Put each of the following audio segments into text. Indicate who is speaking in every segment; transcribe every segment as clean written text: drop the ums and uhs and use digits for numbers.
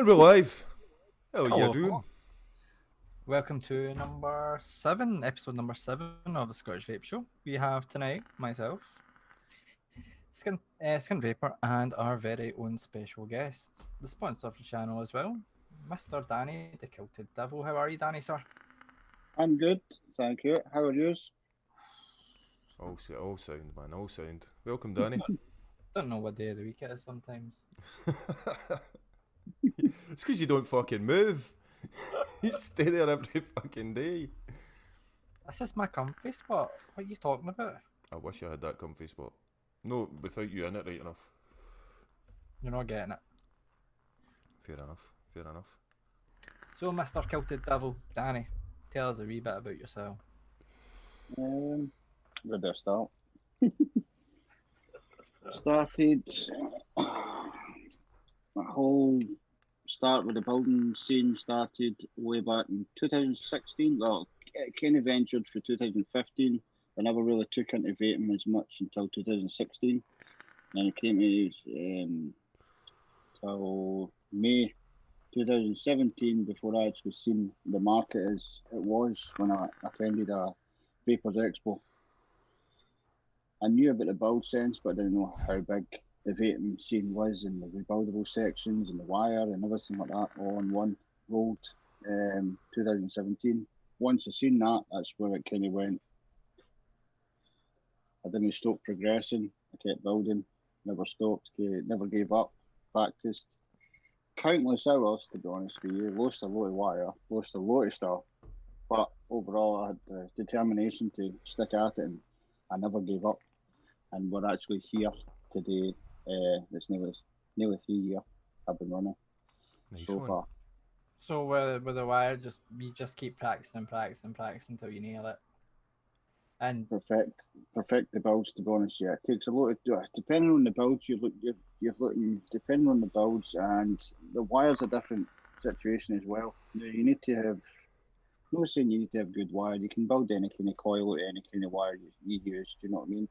Speaker 1: And we're live. How are you
Speaker 2: Hello,
Speaker 1: doing?
Speaker 2: folks. Welcome to episode number 7 of the Scottish Vape Show. We have tonight myself, Skin Vapor, and our very own special guest, the sponsor of the channel as well, Mr. Danny, the Kilted Devil. How are you, Danny, sir?
Speaker 3: I'm good, thank you. How are yours?
Speaker 1: All sound, man, all sound. Welcome, Danny.
Speaker 2: Don't know what day of the week it is sometimes.
Speaker 1: It's because you don't fucking move. You stay there every fucking day.
Speaker 2: This is my comfy spot. What are you talking about?
Speaker 1: I wish I had that comfy spot. No, without you in it, right enough.
Speaker 2: You're not getting it.
Speaker 1: Fair enough, fair enough.
Speaker 2: So, Mr. Kilted Devil, Danny, tell us a wee bit about yourself.
Speaker 3: Where do I start? Started my whole start with the building scene started way back in 2016. Well, it kind of ventured for 2015. I never really took into vaping as much until 2016. And it came to till May 2017 before I actually seen the market as it was when I attended a Vapors Expo. I knew about the build sense, but I didn't know how big the vaping scene was, and the rebuildable sections and the wire and everything like that all in one rolled 2017. Once I seen that, that's where it kind of went. I didn't stop progressing. I kept building, never stopped, never gave up, practiced countless hours, to be honest with you. Lost a lot of wire, lost a lot of stuff, but overall I had the determination to stick at it, and I never gave up. And we're actually here today. It's nearly 3 years I've been running
Speaker 1: Nice
Speaker 3: so
Speaker 1: one.
Speaker 3: far.
Speaker 2: So with the wire, you just keep practicing until you nail it. And
Speaker 3: Perfect the builds, to be honest. Yeah, it takes a lot of, depending on the builds you're looking, depending on the builds, and the wire's a different situation as well. You need to have, I'm not saying you need to have good wire. You can build any kind of coil with any kind of wire you use. Do you know what I mean?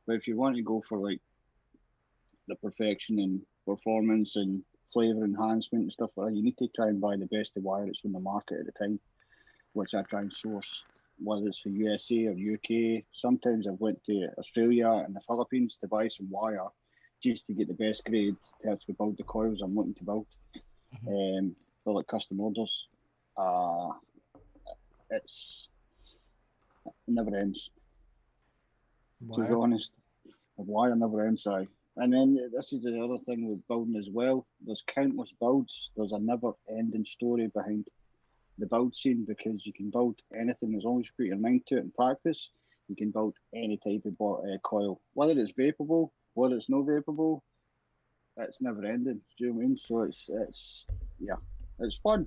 Speaker 3: But if you want to go for like the perfection and performance and flavor enhancement and stuff like that, you need to try and buy the best of wire that's on the market at the time, which I try and source, whether it's for USA or UK. Sometimes I've went to Australia and the Philippines to buy some wire just to get the best grade to actually build the coils I'm looking to build. For like custom orders. It never ends. To be honest, the wire never ends. And then this is the other thing with building as well. There's countless builds. There's a never-ending story behind the build scene, because you can build anything as long as you put your mind to it and practice. You can build any type of coil, whether it's vapable, whether it's no vapable. It's never ending. Do you know what I mean? So it's fun,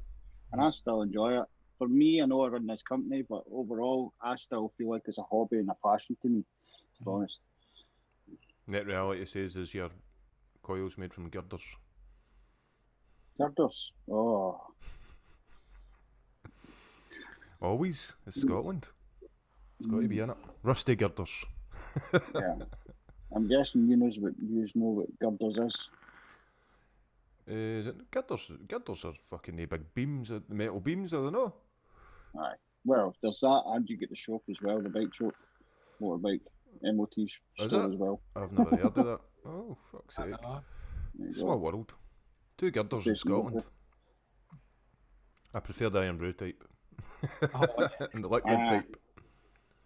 Speaker 3: and I still enjoy it. For me, I know I run this company, but overall, I still feel like it's a hobby and a passion to me, to be honest.
Speaker 1: Net reality says is your coils made from girders.
Speaker 3: Girders? Oh.
Speaker 1: Always. It's Scotland. It's got to be in it. Rusty girders.
Speaker 3: Yeah. I'm guessing you know what girders is.
Speaker 1: Is it girders? Girders are fucking the big beams, metal beams, I don't know.
Speaker 3: Aye. Well, there's that, and you get the shop as well, the bike shop, motorbike, MOT store as well.
Speaker 1: I've never heard of that. Oh, fuck's sake. Small world. 2 girders in Scotland. I prefer the Iron Brew type. And the liquid type.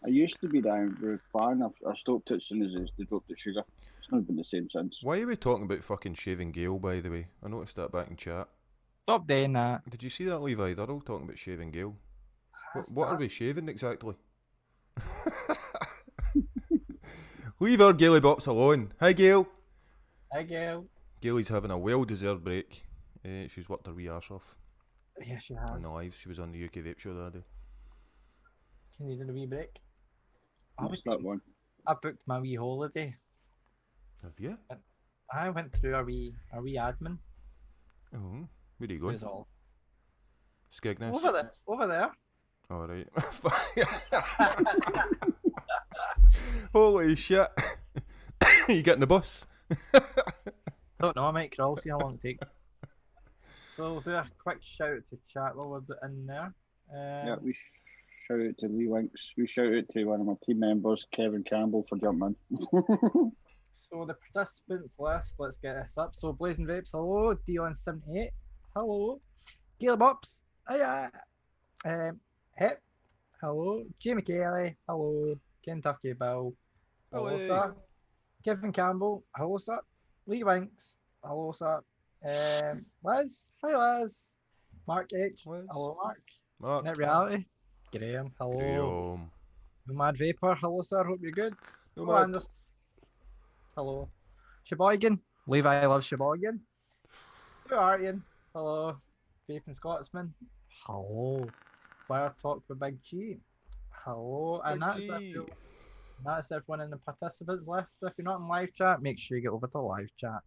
Speaker 3: I used to be the Iron Brew fan. I stopped it as soon as they dropped the sugar. It's not been the same since.
Speaker 1: Why are we talking about fucking shaving Gale, by the way? I noticed that back in chat.
Speaker 2: Stop doing that.
Speaker 1: Did you see that, Levi? They're all talking about shaving Gale. What are we shaving exactly? Leave our Gaily Bops alone. Hi, Gail.
Speaker 2: Hi, Gail.
Speaker 1: Gaily's having a well-deserved break. She's worked her wee arse off.
Speaker 2: Yeah, she has.
Speaker 1: In the lives. She was on the UK Vape Show the other day.
Speaker 2: She needed a wee break.
Speaker 3: I
Speaker 2: booked my wee holiday.
Speaker 1: Have you?
Speaker 2: I went through our wee admin.
Speaker 1: Oh, where are you going?
Speaker 2: All
Speaker 1: Skegness?
Speaker 2: Over there.
Speaker 1: Alright. Holy shit. You getting the bus?
Speaker 2: Don't know, I might crawl, see how long it takes. So we'll do a quick shout out to chat while we're in there.
Speaker 3: Yeah, we shout out to Lee Winks. We shout out to one of my team members, Kevin Campbell, for jumping in.
Speaker 2: So the participants list, let's get this up. So Blazing Vapes, hello. Dion78, hello. Caleb Bops, hiya. Hip, hello. Jamie Kelly, hello. Kentucky Bill, hello,
Speaker 1: Hey.
Speaker 2: sir. Kevin Campbell, hello, sir. Lee Winks, hello, sir. Liz, hi Liz. Mark H,
Speaker 1: Liz.
Speaker 2: hello Mark.
Speaker 1: Mark.
Speaker 2: Net Reality, Graham, hello.
Speaker 1: Graham.
Speaker 2: Nomad Vapor, hello sir, hope you're good.
Speaker 1: Nomad.
Speaker 2: Anderson, hello. Sheboygan, Levi loves Sheboygan. Stu Artian, hello. Vaping Scotsman, hello. Fire Talk with Big G, hello. And that's everyone in the participants list. If you're not in live chat, make sure you get over to live chat.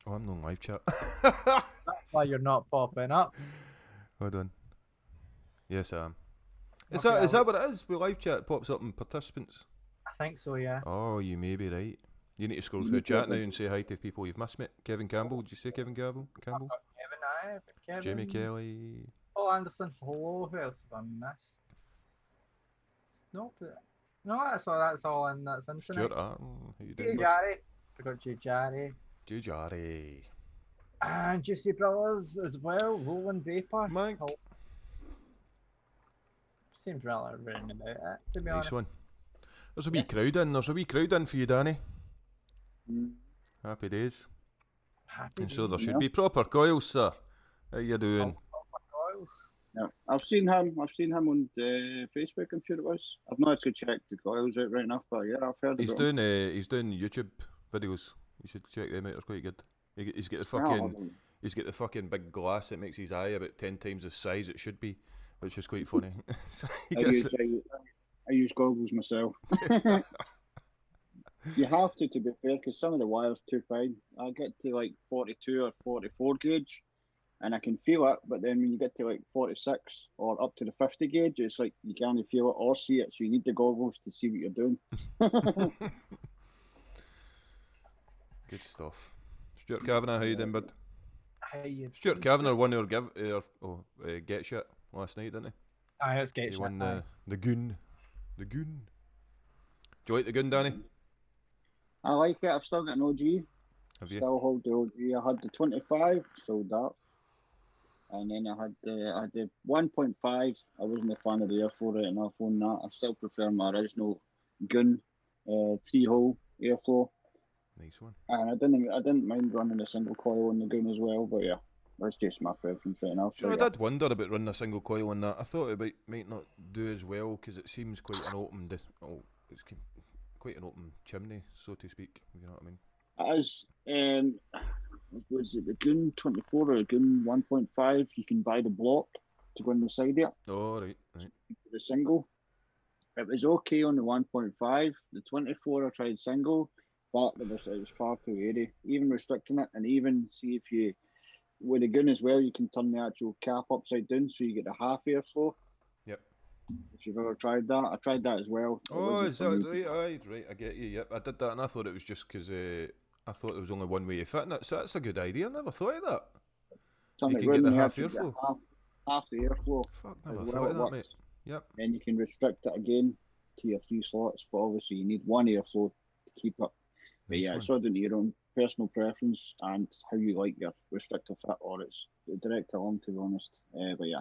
Speaker 1: Oh, I'm not in live chat.
Speaker 2: That's why you're not popping up.
Speaker 1: Hold on. Yes, I am. Is
Speaker 2: Okay,
Speaker 1: that what it is? With live chat pops up in participants?
Speaker 2: I think so, yeah.
Speaker 1: Oh, you may be right. You need to scroll through chat now and say hi to people you've missed, mate. Kevin Campbell, did you say Kevin Campbell?
Speaker 2: Kevin, Kevin.
Speaker 1: Jamie Kelly.
Speaker 2: Paul Anderson, hello. Who else have I missed? Nope. No, that's all in that's in tonight.
Speaker 1: Stuart Arden. How you
Speaker 2: Jay
Speaker 1: doing, bud?
Speaker 2: Jarry. Forgot Jay Jarry.
Speaker 1: Jay Jarry.
Speaker 2: And Juicy Brothers as well. Roland Vapor.
Speaker 1: Mike.
Speaker 2: Seems rather round about it, to be
Speaker 1: Nice
Speaker 2: honest.
Speaker 1: one. There's a wee crowd in. There's a wee crowd in for you, Danny.
Speaker 3: Mm.
Speaker 1: Happy days.
Speaker 2: Happy
Speaker 1: And so there
Speaker 2: days.
Speaker 1: should be proper coils, sir. How you doing?
Speaker 2: Coils.
Speaker 3: Yeah, I've seen him on Facebook. I'm sure it was. I've not actually checked the coils out right now, but yeah, I've heard
Speaker 1: He's
Speaker 3: about him.
Speaker 1: doing YouTube videos. You should check them out. They're quite good. He's got the fucking he's got the fucking big glass that makes his eye about 10 times the size it should be, which is quite funny. So he gets
Speaker 3: I use goggles myself. You have to be fair, because some of the wires too fine. I get to like 42 or 44 gauge, and I can feel it. But then when you get to like 46 or up to the 50 gauge, it's like you can't feel it or see it. So you need the goggles to see what you're doing.
Speaker 1: good stuff. Stuart Kavanagh, how you doing, bud?
Speaker 2: How you
Speaker 1: Stuart
Speaker 2: doing,
Speaker 1: Kavanagh won our get shit last night, didn't he?
Speaker 2: Let's get
Speaker 1: He
Speaker 2: shit.
Speaker 1: won the Goon. The Goon. Do you like the Goon, Danny?
Speaker 3: I like it. I've still got an OG.
Speaker 1: Have you?
Speaker 3: Still hold the OG. I had the 25, sold that. And then I had the 1.5. I wasn't a fan of the airflow right enough on that. I still prefer my original Goon 3-hole airflow.
Speaker 1: Nice one.
Speaker 3: And I didn't mind running a single coil on the Goon as well, but yeah, that's just my preference right now.
Speaker 1: Sure,
Speaker 3: So,
Speaker 1: I did wonder about running a single coil on that. I thought it might not do as well because it seems quite an open. It's quite an open chimney, so to speak. If you know what I mean.
Speaker 3: It is. Was it the Goon 24 or the Goon 1.5? You can buy the block to go on the side there.
Speaker 1: Oh right.
Speaker 3: The single. It was okay on the 1.5. The 24 I tried single, but it was far too airy. Even restricting it, and even see if you with the Goon as well, you can turn the actual cap upside down so you get the half airflow.
Speaker 1: Yep.
Speaker 3: If you've ever tried that, I tried that as well.
Speaker 1: Oh, is that right? Right, I get you. Yep, I did that, and I thought it was just because I thought there was only one way of fitting it. So that's a good idea. I never thought of that.
Speaker 3: Turn
Speaker 1: You
Speaker 3: it
Speaker 1: can
Speaker 3: round
Speaker 1: get the
Speaker 3: and
Speaker 1: half
Speaker 3: you get
Speaker 1: airflow.
Speaker 3: Half the airflow.
Speaker 1: Fuck,
Speaker 3: as
Speaker 1: never
Speaker 3: well
Speaker 1: thought
Speaker 3: it
Speaker 1: of that,
Speaker 3: works.
Speaker 1: mate. Yep.
Speaker 3: Then you can restrict it again to your 3 slots, but obviously you need one airflow to keep it. But
Speaker 1: Nice
Speaker 3: yeah,
Speaker 1: one.
Speaker 3: it's all down to your own personal preference and how you like your restrictor fit, or it's direct along, to be honest. But yeah,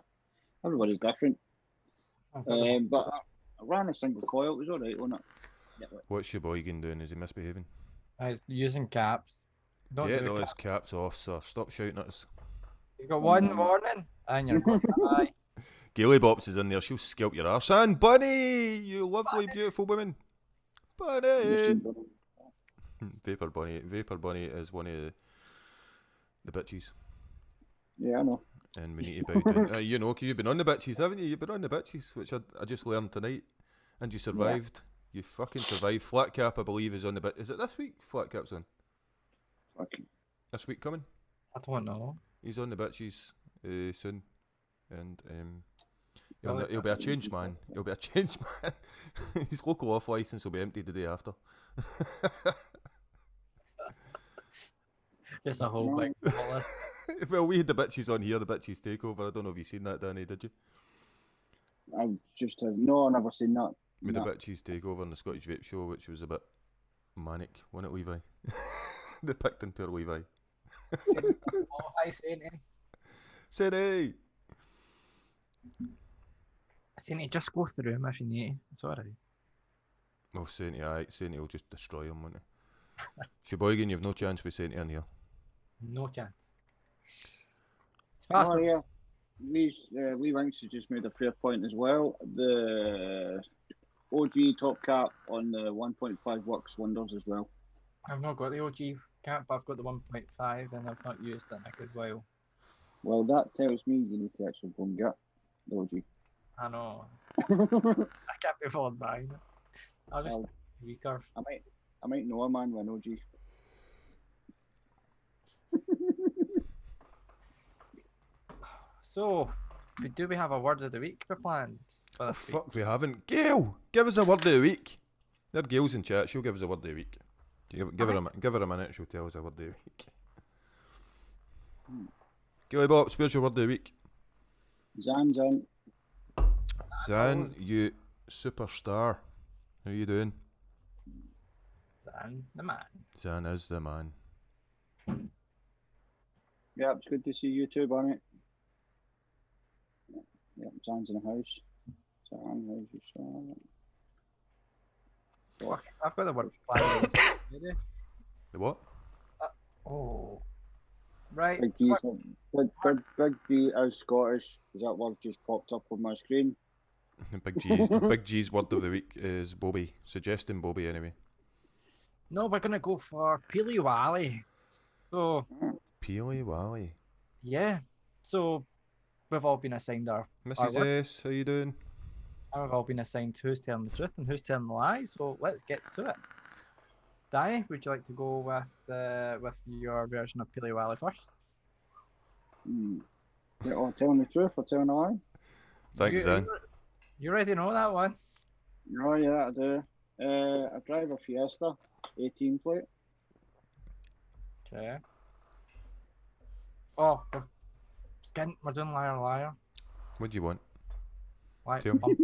Speaker 3: everybody's different. But I ran a single coil, it was alright, wasn't it? Yeah,
Speaker 1: What's your boy doing? Is he misbehaving?
Speaker 2: He's using caps. Don't
Speaker 1: Get
Speaker 2: do
Speaker 1: all
Speaker 2: caps.
Speaker 1: his caps off, sir. Stop shouting at us.
Speaker 2: You've got one warning, and you're going to die.
Speaker 1: Gaily Bops is in there. She'll scalp your arse. And Bunny, you lovely, beautiful woman. Bunny. Vapor Bunny is one of the bitches.
Speaker 3: Yeah, I know.
Speaker 1: And we need to bow down. You know, 'cause you've been on the bitches, haven't you? You've been on the bitches, which I just learned tonight. And you survived. You fucking survived. Flat Cap, I believe, is on the bit. Is it this week? Flat Cap's on.
Speaker 3: Fucking.
Speaker 1: This week coming?
Speaker 2: I don't know.
Speaker 1: He's on the bitches soon. And he'll be a changed man. He'll be a changed man. His local off license will be empty the day after.
Speaker 2: Just a whole big wallet.
Speaker 1: Well, we had the bitches on here, the bitches takeover. I don't know if you seen that, Danny, did you?
Speaker 3: I just have no, I've never seen that.
Speaker 1: With
Speaker 3: No.
Speaker 1: the bitches takeover on the Scottish Vape Show, which was a bit manic, wasn't it, Levi? Depicting poor Levi.
Speaker 2: Oh, hi, Sainty.
Speaker 1: Said hey!
Speaker 2: Sainty, just go through him if you need to. It's alright.
Speaker 1: Well, Sainty will just destroy him, won't he? Sheboygan, you've no chance with Sainty in here.
Speaker 2: No chance. It's faster.
Speaker 3: Oh, yeah. Lee Winks has just made a fair point as well. The OG top cap on the 1.5 works wonders as well.
Speaker 2: I've not got the OG cap, but I've got the 1.5 and I've not used it in a good while.
Speaker 3: Well, that tells me you need to actually go and get the OG.
Speaker 2: I know. I can't be bothered buying it. I'll just
Speaker 3: Well,
Speaker 2: weaker.
Speaker 3: I might know a man with an OG.
Speaker 2: So, do we have a word of the week planned for
Speaker 1: Oh,
Speaker 2: this week?
Speaker 1: fuck, we haven't. Gail! Give us a word of the week! There, Gail's in chat, she'll give us a word of the week. Give her a minute, she'll tell us a word of the week. Gilly Bops, where's your word of the week?
Speaker 3: Zan's in.
Speaker 1: Zan, you superstar. How you doing?
Speaker 2: Zan, the man.
Speaker 1: Zan is the man.
Speaker 3: Yeah, it's good to see you too, Bonnie. Yeah, Zan's in the house. Zan, how's your son?
Speaker 2: I've got the word planned. Ready?
Speaker 1: The what?
Speaker 2: Oh. Right.
Speaker 3: Big G's, Big G is Scottish. Is that word just popped up on my screen?
Speaker 1: Big G's word of the week is Bobby. Suggesting Bobby anyway.
Speaker 2: No, we're gonna go for Peely Wally. So
Speaker 1: Peely Wally.
Speaker 2: yeah. So we've all been assigned our
Speaker 1: Mrs.
Speaker 2: word.
Speaker 1: S, how you doing?
Speaker 2: And we've all been assigned who's telling the truth and who's telling the lie. So let's get to it. Danny, would you like to go with your version of Peely Wally first?
Speaker 3: Yeah, or telling the truth or telling a lie?
Speaker 1: Thanks, Zan.
Speaker 2: You already know that one.
Speaker 3: Oh yeah, I do. I drive a Fiesta, 18 plate.
Speaker 2: Okay. Oh, skint. We're doing liar, liar.
Speaker 1: What do you want?
Speaker 2: Like,
Speaker 1: Tell me.
Speaker 2: bump.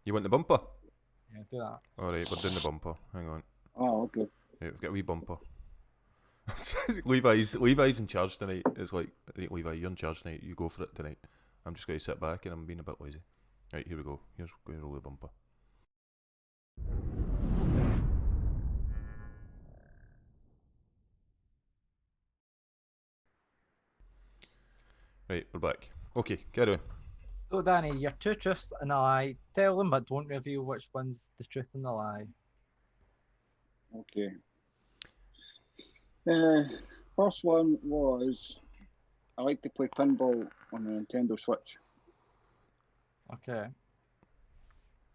Speaker 1: You want the bumper?
Speaker 2: Yeah, do that.
Speaker 1: Alright, we're doing the bumper. Hang on.
Speaker 3: Oh, okay.
Speaker 1: Right, we've got a wee bumper. Levi's in charge tonight. It's like, right, Levi, you're in charge tonight. You go for it tonight. I'm just going to sit back and I'm being a bit lazy. Right, here we go. Here's going to roll the bumper. Right, we're back. Okay, carry on.
Speaker 2: So, Danny, your two truths and a lie. Tell them, but don't reveal which one's the truth and the lie.
Speaker 3: Okay. First one was I like to play pinball on the Nintendo Switch.
Speaker 2: Okay.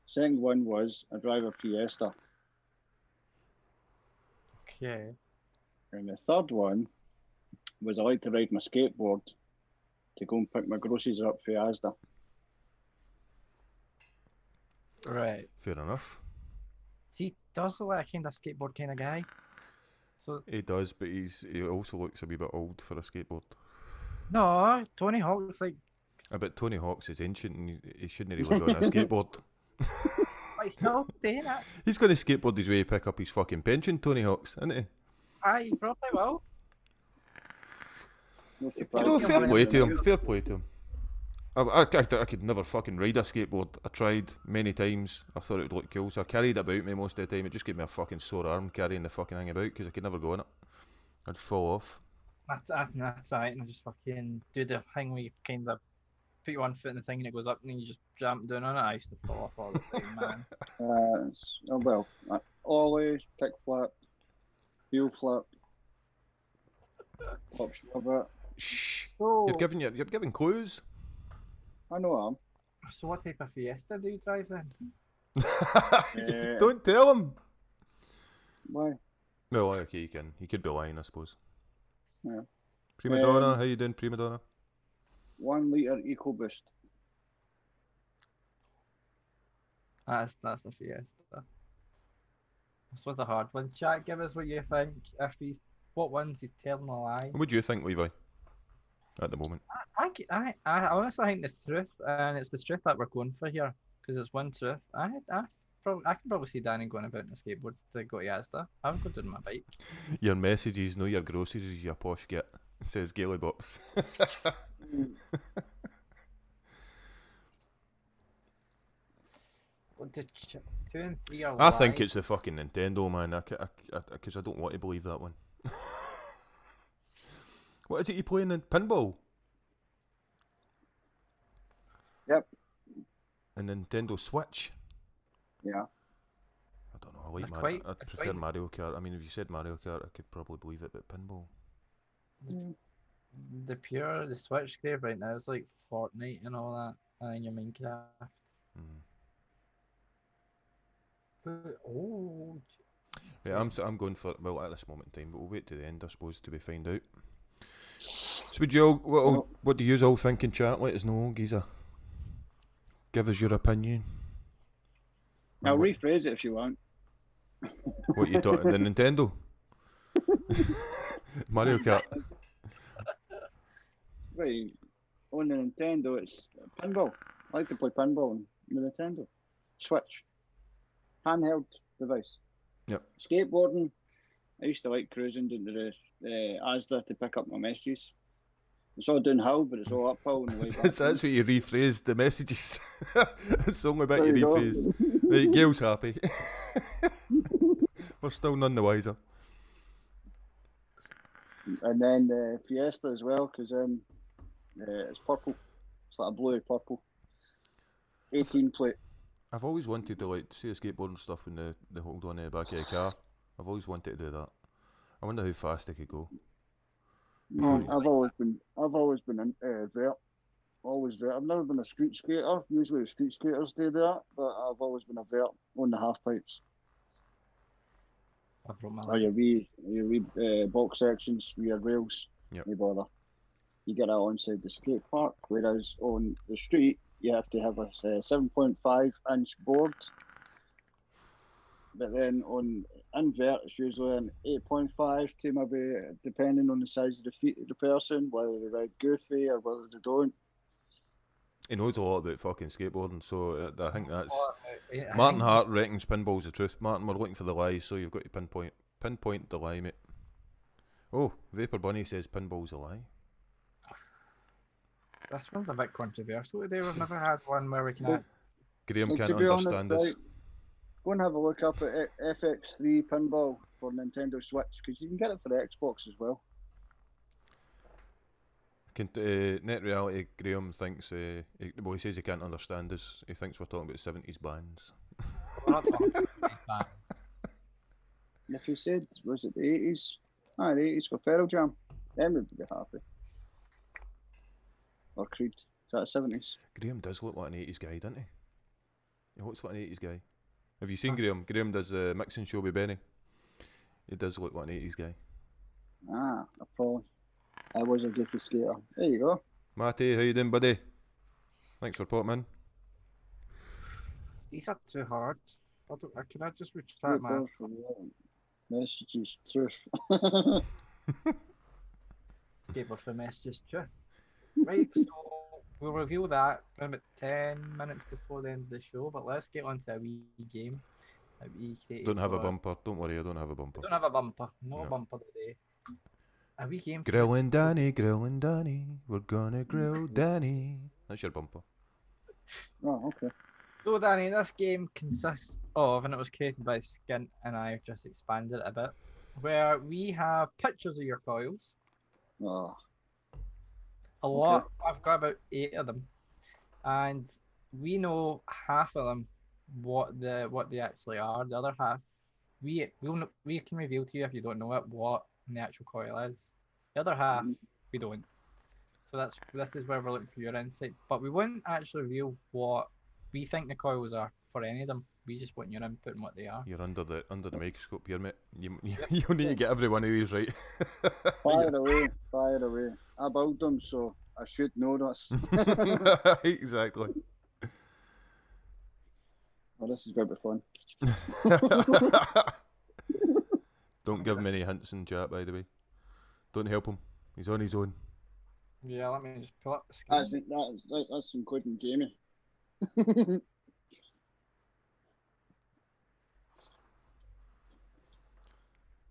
Speaker 3: Second one was I drive a Fiesta.
Speaker 2: Okay.
Speaker 3: And the third one was I like to ride my skateboard to go and pick my groceries up for Asda.
Speaker 2: Right.
Speaker 1: Fair enough.
Speaker 2: See, does look like a kind of skateboard kind of guy. So
Speaker 1: He does, but he also looks a wee bit old for a skateboard.
Speaker 2: no, Tony Hawk's like.
Speaker 1: But Tony Hawk's is ancient and he shouldn't really go on a skateboard.
Speaker 2: But he's still doing it.
Speaker 1: He's going to skateboard his way to pick up his fucking pension, Tony Hawk's, isn't he?
Speaker 2: Aye, he probably will.
Speaker 3: No
Speaker 1: You
Speaker 3: surprise.
Speaker 1: know,
Speaker 2: Yeah,
Speaker 1: fair
Speaker 2: but
Speaker 1: play
Speaker 2: it's
Speaker 1: to him.
Speaker 2: good.
Speaker 1: Fair play to him. I could never fucking ride a skateboard. I tried many times. I thought it would look cool, so I carried it about me most of the time. It just gave me a fucking sore arm carrying the fucking thing about because I could never go on it. I'd fall off.
Speaker 2: That's right, and I just fucking do the thing where you kind of put your one foot in the thing and it goes up and then you just jump down on it. I used to fall off all the time, man.
Speaker 3: Ollie, kick flip, heel flip, top shove
Speaker 1: Shh.
Speaker 2: So,
Speaker 1: You're giving clues.
Speaker 3: I know I'm.
Speaker 2: so what type of Fiesta do you drive then?
Speaker 1: Don't tell him.
Speaker 3: Why?
Speaker 1: Well, okay, he could be lying, I suppose.
Speaker 3: Yeah.
Speaker 1: Prima Donna, how you doing, Prima Donna?
Speaker 3: 1 litre EcoBoost.
Speaker 2: That's the Fiesta. This was a hard one. Chat, give us what you think. What ones he's telling a lie.
Speaker 1: What do you think, Levi? at the moment.
Speaker 2: I honestly think the truth, and it's the truth that we're going for here, because it's one truth. I can probably see Danny going about on a skateboard to go to Asda. I would go doing my bike.
Speaker 1: Your messages, know your groceries, you posh git, says Gaily Bops.
Speaker 2: Well, the 2 and 3 are
Speaker 1: I think
Speaker 2: live.
Speaker 1: it's the fucking Nintendo, man, because I don't want to believe that one. What is it you playing in pinball?
Speaker 3: Yep.
Speaker 1: A Nintendo Switch?
Speaker 3: Yeah.
Speaker 1: I don't know, I like
Speaker 2: They're
Speaker 1: Mario.
Speaker 2: quite-
Speaker 1: I
Speaker 2: they're
Speaker 1: prefer
Speaker 2: quite-
Speaker 1: Mario Kart. I mean, if you said Mario Kart, I could probably believe it, but pinball.
Speaker 2: The Switch grave right now is like Fortnite and all that, and your Minecraft.
Speaker 1: Mm.
Speaker 2: Oh,
Speaker 1: Yeah, I'm going for, well, at this moment in time, but we'll wait to the end, I suppose, till we find out. So would you all, what do you all think in chat? Let us know, geezer. Give us your opinion.
Speaker 3: I'll
Speaker 1: what,
Speaker 3: rephrase it if you want.
Speaker 1: what you thought, the Nintendo? Mario Kart.
Speaker 3: Right, on the Nintendo, it's pinball. I like to play pinball on the Nintendo Switch. Handheld device.
Speaker 1: Yep.
Speaker 3: Skateboarding, I used to like cruising down to the Asda to pick up my messages. It's all downhill, but it's all uphill and way back.
Speaker 1: That's what you rephrased the messages. It's the only bit
Speaker 3: There
Speaker 1: you
Speaker 3: you go.
Speaker 1: rephrased. Right, Gail's happy. We're still none the wiser.
Speaker 3: And then the Fiesta as well, because it's purple. It's like a blue purple. 18 plate.
Speaker 1: I've always wanted to, like, see the skateboarding stuff when they hold on to the back of the car. I've always wanted to do that. I wonder how fast they could go.
Speaker 3: No, I've always been in vert. Always vert. I've never been a street skater. Usually the street skaters do that, but I've always been a vert on the half pipes.
Speaker 2: I broke my
Speaker 3: Or your wee box sections with your rails.
Speaker 1: Yep.
Speaker 3: No bother. You get that inside the skate park, whereas on the street you have to have a 7.5 inch board. But then on invert, it's usually an 8.5 to maybe, depending on the size of the feet of the person, whether they ride goofy or whether they don't.
Speaker 1: He knows a lot about fucking skateboarding, so I think that's...
Speaker 2: I
Speaker 1: Martin
Speaker 2: think-
Speaker 1: Hart reckons pinball's the truth. Martin, we're looking for the lies, so you've got to pinpoint the lie, mate. Oh, Vapor Bunny says pinball's a lie.
Speaker 2: This one's a bit controversial today. We've never had one where we can.
Speaker 1: Graham
Speaker 3: Like,
Speaker 1: can't
Speaker 3: to be honest,
Speaker 1: understand us.
Speaker 3: right, go and have a look up at FX3 pinball for Nintendo Switch, because you can get it for the Xbox as well.
Speaker 1: Net Reality, Graham thinks, he says he can't understand us. He thinks we're talking about 70s bands.
Speaker 2: We're not talking about that.
Speaker 3: And if you said, was it the 80s? Ah, the 80s for Feral Jam. Then we'd be happy. Or Creed. Is that 70s?
Speaker 1: Graham does look like an 80s guy, doesn't he? He looks like an 80s guy. Have you seen Graham? Graham does a mixing show with Benny. He does look like an 80s guy.
Speaker 3: Ah, I was a goofy skater. There you go.
Speaker 1: Matty, how you doing, buddy? Thanks for popping in.
Speaker 2: These are too hard. Can I just retract my?
Speaker 3: Good for you. Messages, truth.
Speaker 2: Skateboard for messages, truth. Right, so we'll reveal that in about 10 minutes before the end of the show, but let's get on to a wee game. A wee creative
Speaker 1: Don't have a
Speaker 2: for-
Speaker 1: bumper. Don't worry, I don't have a bumper.
Speaker 2: Don't have a bumper. No,
Speaker 1: No.
Speaker 2: bumper today. A wee game.
Speaker 1: Grilling Danny, we're gonna grill Danny. That's your bumper.
Speaker 3: Oh, okay.
Speaker 2: So Danny, this game consists of, and it was created by Skint, and I've just expanded it a bit, where we have pictures of your coils.
Speaker 3: Oh,
Speaker 2: A lot. I've got about 8 of them, and we know half of them what they actually are. The other half, we can reveal to you if you don't know it what the actual coil is. The other half, we don't. So this is where we're looking for your insight, but we won't actually reveal what we think the coils are for any of them. We just want your input on what they are.
Speaker 1: You're under the microscope here, mate. You need to get every one of these right.
Speaker 3: fire away. I built them, so I should know this.
Speaker 1: Exactly.
Speaker 3: Oh, this is going to be fun.
Speaker 1: Don't give him any hints in chat, by the way. Don't help him. He's on his own.
Speaker 2: Yeah, let me just pull up the screen.
Speaker 3: That's including Jamie.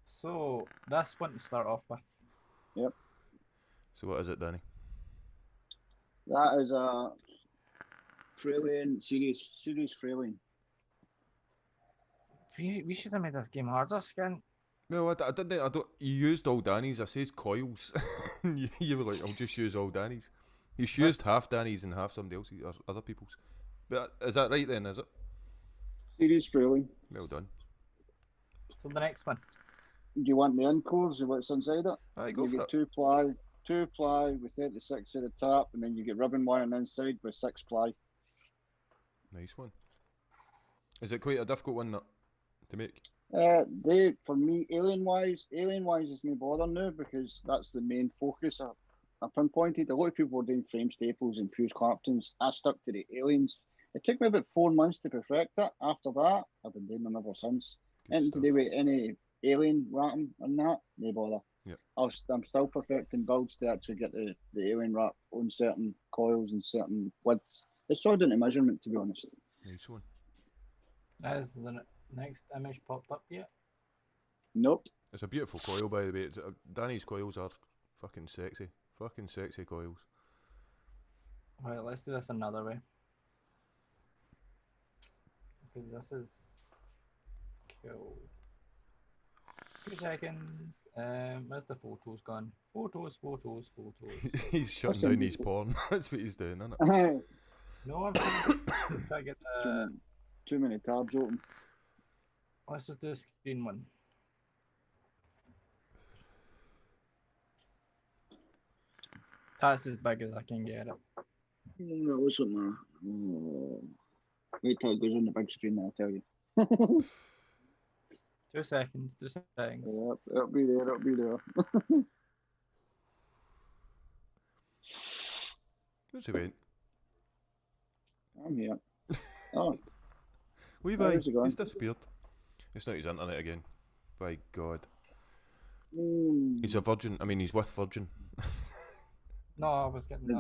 Speaker 2: So, this one to start off with.
Speaker 3: Yep.
Speaker 1: So what is it, Danny?
Speaker 3: That is a Freeling series Freeling.
Speaker 2: We should have made this game harder, Skin.
Speaker 1: No, I didn't. I don't. You used all Danny's. I says coils. You were like, I'll just use all Danny's. You used half Danny's and half somebody else's or other people's. But is that right then? Is it?
Speaker 3: Series Freeling.
Speaker 1: Well done.
Speaker 2: So the next one.
Speaker 3: Do you want the end cores of what's inside it?
Speaker 1: Aye, go
Speaker 3: You
Speaker 1: for
Speaker 3: get
Speaker 1: it.
Speaker 3: two ply with 36 at the top, and then you get ribbon wire on the inside with 6 ply.
Speaker 1: Nice one. Is it quite a difficult one to make?
Speaker 3: For me, alien wise is no bother now because that's the main focus. I pinpointed a lot of people were doing frame staples and fuse claptons. I stuck to the aliens. It took me about 4 months to perfect it. After that, I've been doing them ever since.
Speaker 1: Good
Speaker 3: Anything
Speaker 1: stuff.
Speaker 3: to do with any alien wrapping and that, no bother.
Speaker 1: Yep.
Speaker 3: I'm still perfecting builds to actually get the alien wrap on certain coils and certain widths. It's all down to measurement, to be honest.
Speaker 1: Nice one.
Speaker 2: Has the next image popped up yet?
Speaker 3: Nope.
Speaker 1: It's a beautiful coil, by the way. Danny's coils are fucking sexy. Fucking sexy coils.
Speaker 2: Right, let's do this another way. Because this is cool. 2 seconds. Where's the photos gone? Photos.
Speaker 1: He's shutting down his porn. That's what he's doing, isn't it?
Speaker 2: No, I'm trying to get the.
Speaker 3: Too many tabs open.
Speaker 2: Let's just do the screen one. That's as big as I can get it.
Speaker 3: That wasn't my. Oh. Wait till it goes on the big screen, I'll tell you.
Speaker 2: 2 seconds. 2 seconds.
Speaker 3: Yep, it'll be there.
Speaker 1: Where's he went?
Speaker 3: I'm here. Oh,
Speaker 1: Levi,
Speaker 3: where's he gone?
Speaker 1: he's disappeared. It's not his internet again. By God. He's a virgin. I mean, he's with Virgin.
Speaker 2: No, I was getting the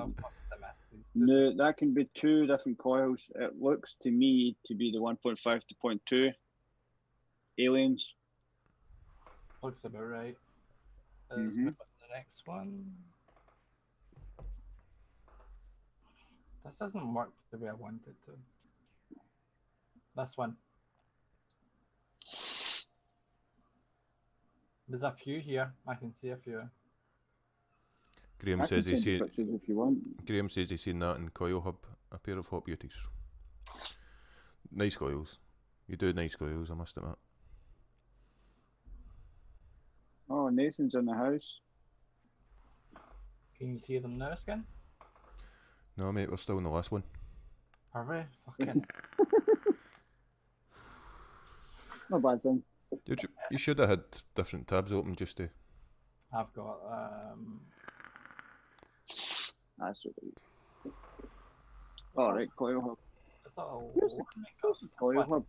Speaker 2: messages.
Speaker 3: No, that can be 2 different coils. It looks to me to be the 1.5 to 0.2 aliens.
Speaker 2: Looks about right.
Speaker 3: Mhm.
Speaker 2: Let's put the next one. This doesn't work the way I want it to. This one. There's a few here. I can see a few.
Speaker 1: Graham
Speaker 3: I can
Speaker 1: says he's
Speaker 3: send you
Speaker 1: seen.
Speaker 3: pictures if you want.
Speaker 1: Graham says he's seen that in Coil Hub. A pair of hot beauties. Nice coils. You do nice coils, I must admit.
Speaker 3: Oh, Nathan's in the house.
Speaker 2: Can you see them now, Skin?
Speaker 1: No, mate, we're still in the last one.
Speaker 2: Are we? Fucking.
Speaker 3: No bad thing.
Speaker 1: You should have had different tabs open just to.
Speaker 2: I've got
Speaker 3: That's what Alright, Coil Hub.
Speaker 2: It's all
Speaker 3: Where's the Coil Hub?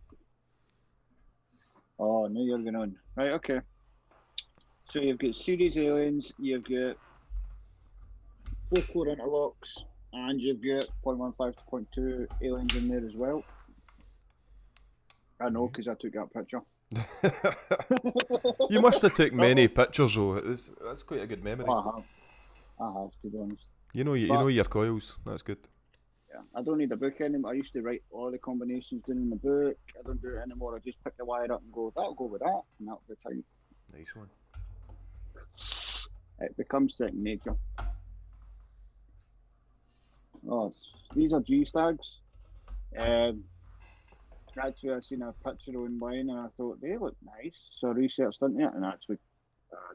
Speaker 3: Oh, now you're going on. Right, okay. So you've got series aliens, you've got 4-core interlocks, and you've got 0.15 to 0.2 aliens in there as well. I know, because I took that picture.
Speaker 1: You must have taken many pictures though. That's quite a good memory.
Speaker 3: I have, to be honest.
Speaker 1: You know your coils. That's good.
Speaker 3: Yeah, I don't need a book anymore. I used to write all the combinations down in the book. I don't do it anymore. I just pick the wire up and go, that'll go with that, and that'll be fine.
Speaker 1: Nice one.
Speaker 3: It becomes second nature. Oh, these are G-Stags. Actually, I seen a picture online and I thought they look nice, so I researched into it and actually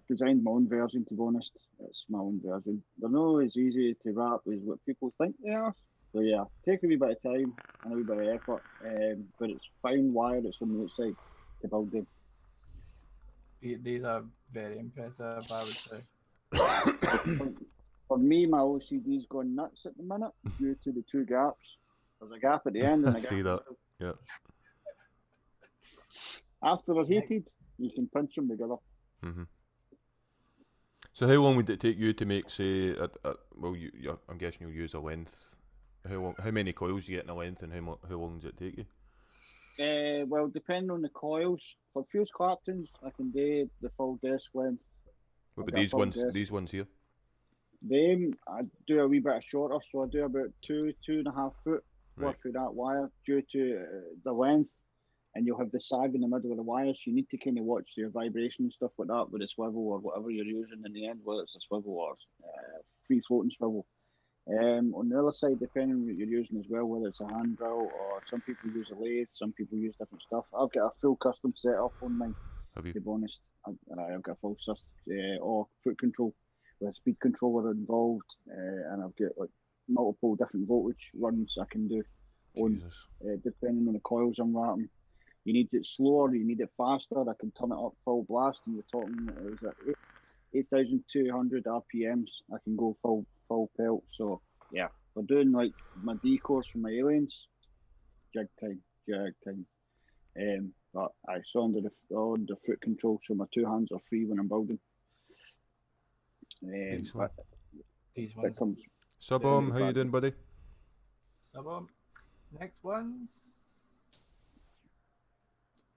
Speaker 3: designed my own version. To be honest, it's my own version. They're not as easy to wrap as what people think they are. So yeah, take a wee bit of time and a wee bit of effort, but it's fine wire that's on the outside to build them.
Speaker 2: These are very impressive, I would say.
Speaker 3: For me, my OCD's gone nuts at the minute due to the 2 gaps. There's a gap at the end and a gap.
Speaker 1: See that? Yeah.
Speaker 3: After they're heated, you can pinch them together.
Speaker 1: Mhm. So how long would it take you to make, say, well, I'm guessing you'll use a length. How many coils you get in a length, and how long does it take you?
Speaker 3: Well, depending on the coils, for fuse cartons, I can do the full disc length.
Speaker 1: What
Speaker 3: I've
Speaker 1: about
Speaker 3: got a
Speaker 1: these
Speaker 3: full
Speaker 1: ones?
Speaker 3: disc.
Speaker 1: These ones here.
Speaker 3: Them, I do a wee bit shorter, so I do about 2.5 foot
Speaker 1: Right.
Speaker 3: worth of that wire due to the length, and you'll have the sag in the middle of the wire, so you need to kind of watch your vibration and stuff like that with a swivel or whatever you're using in the end, whether it's a swivel or free floating swivel. On the other side, depending on what you're using as well, whether it's a hand drill or some people use a lathe, some people use different stuff. I've got a full custom setup on mine.
Speaker 1: Have you?
Speaker 3: To be honest, I've got a full or foot control with a speed controller involved, and I've got like multiple different voltage runs I can do on
Speaker 1: Jesus.
Speaker 3: depending on the coils I'm wrapping. You need it slower, you need it faster. I can turn it up full blast, and you're talking is it 8,200 RPMs. I can go full pelt. So yeah, for doing like my decors for my aliens, jig time. But I saw on the foot control, so my two hands are free when I'm building. But
Speaker 2: These
Speaker 3: that
Speaker 2: ones.
Speaker 3: comes.
Speaker 1: Subbom, how you doing, buddy?
Speaker 2: Next ones.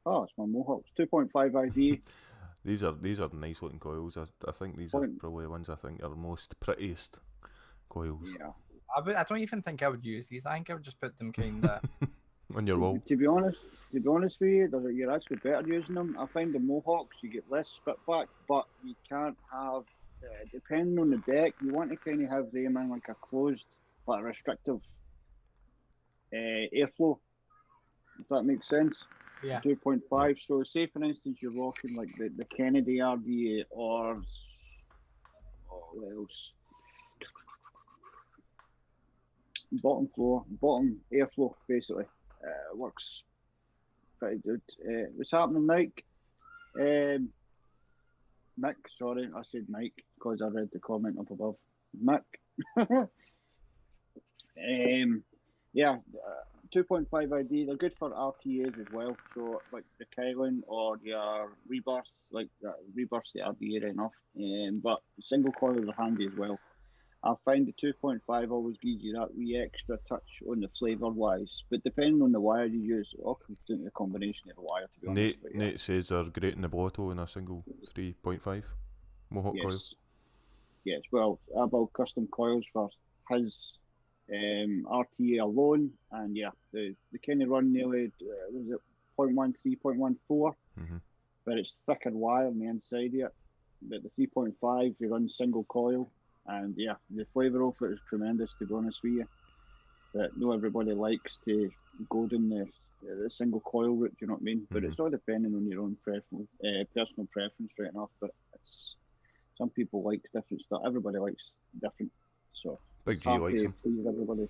Speaker 3: Oh, it's my Mohawks 2.5 ID.
Speaker 1: These are nice looking coils. I think these are probably the ones I think are most prettiest coils.
Speaker 3: Yeah.
Speaker 2: I don't even think I would use these. I think I would just put them kind of
Speaker 1: On your wall.
Speaker 3: To be honest with you, you're actually better using them. I find the Mohawks you get less spitback, but you can't have. Depending on the deck, you want to kind of have them in like a closed, like a restrictive airflow. If that makes sense.
Speaker 2: Yeah.
Speaker 3: 2.5. So say for instance you're rocking like the Kennedy RDA or what else? Bottom airflow basically works pretty good. What's happening, Mike? Mick, sorry, I said Mike because I read the comment up above. Mick. Yeah, 2.5 ID. They're good for RTAs as well. So like the Kylan or your Rebirth, like Rebirth's the RDA right enough. But single coils are handy as well. I find the 2.5 always gives you that wee extra touch on the flavour wise. But depending on the wire you use, it all comes down to a combination of the wire, to be honest.
Speaker 1: Nate says they're great in the blotto in a single 3.5 Mohawk coil.
Speaker 3: Yes, well, I built custom coils for his RTA alone, and yeah, the kind of run nearly, was it 0.13, 0.14?
Speaker 1: Mm-hmm.
Speaker 3: But it's thicker wire on the inside of it. But the 3.5, you run single coil. And yeah, the flavour of it is tremendous, to be honest with you. But not everybody likes to go down the single coil route, you know what I mean? But it's all depending on your own personal preference, right enough. But some people like different stuff. Everybody likes different. So
Speaker 1: Big G likes them.
Speaker 3: Please everybody.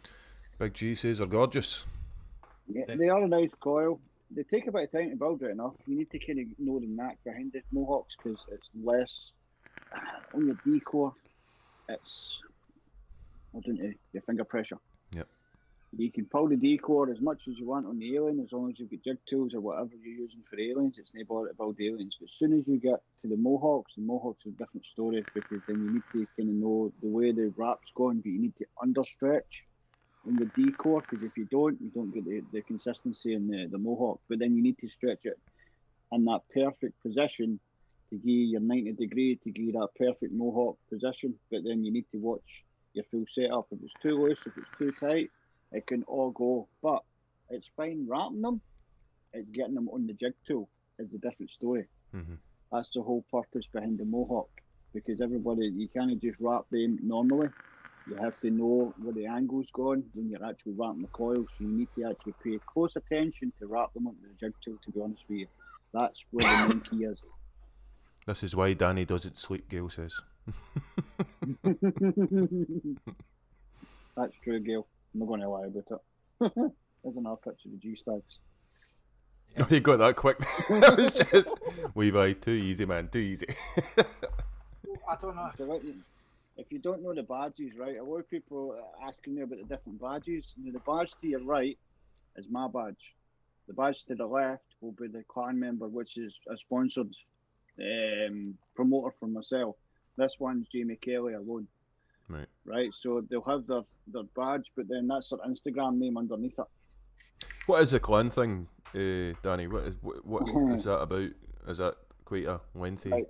Speaker 1: Big G says they're gorgeous.
Speaker 3: Yeah, they are a nice coil. They take a bit of time to build, right enough. You need to kind of know the knack behind the Mohawks because it's less on your decor. It's your finger pressure.
Speaker 1: Yep.
Speaker 3: You can pull the decor as much as you want on the alien, as long as you've got jig tools or whatever you're using for aliens. It's not bother to build aliens. But as soon as you get to the Mohawks is a different story because then you need to kind of know the way the wrap's going, but you need to understretch in the decor because if you don't get the consistency in the Mohawk. But then you need to stretch it in that perfect position to give your 90 degree, to give that perfect Mohawk position, but then you need to watch your full setup. If it's too loose, if it's too tight, it can all go. But it's fine wrapping them. It's getting them on the jig tool is a different story.
Speaker 1: Mm-hmm.
Speaker 3: That's the whole purpose behind the Mohawk, because you can't just wrap them normally. You have to know where the angle's going when you're actually wrapping the coil, so you need to actually pay close attention to wrap them onto the jig tool, to be honest with you. That's where the main key is.
Speaker 1: This is why Danny doesn't sleep, Gail says.
Speaker 3: That's true, Gail. I'm not going to lie about it. There's another picture of the G-Stags.
Speaker 1: Oh, you got that quick. That was just Levi, too easy, man, too easy.
Speaker 2: I don't know.
Speaker 3: If you don't know the badges, right, a lot of people are asking me about the different badges. Now, the badge to your right is my badge. The badge to the left will be the clan member, which is a sponsored promoter for myself. This one's Jamie Kelly alone.
Speaker 1: Right.
Speaker 3: Right, so they'll have their badge, but then that's their Instagram name underneath it.
Speaker 1: What is the clan thing, Danny? What is that about? Is that quite a lengthy?
Speaker 3: Right.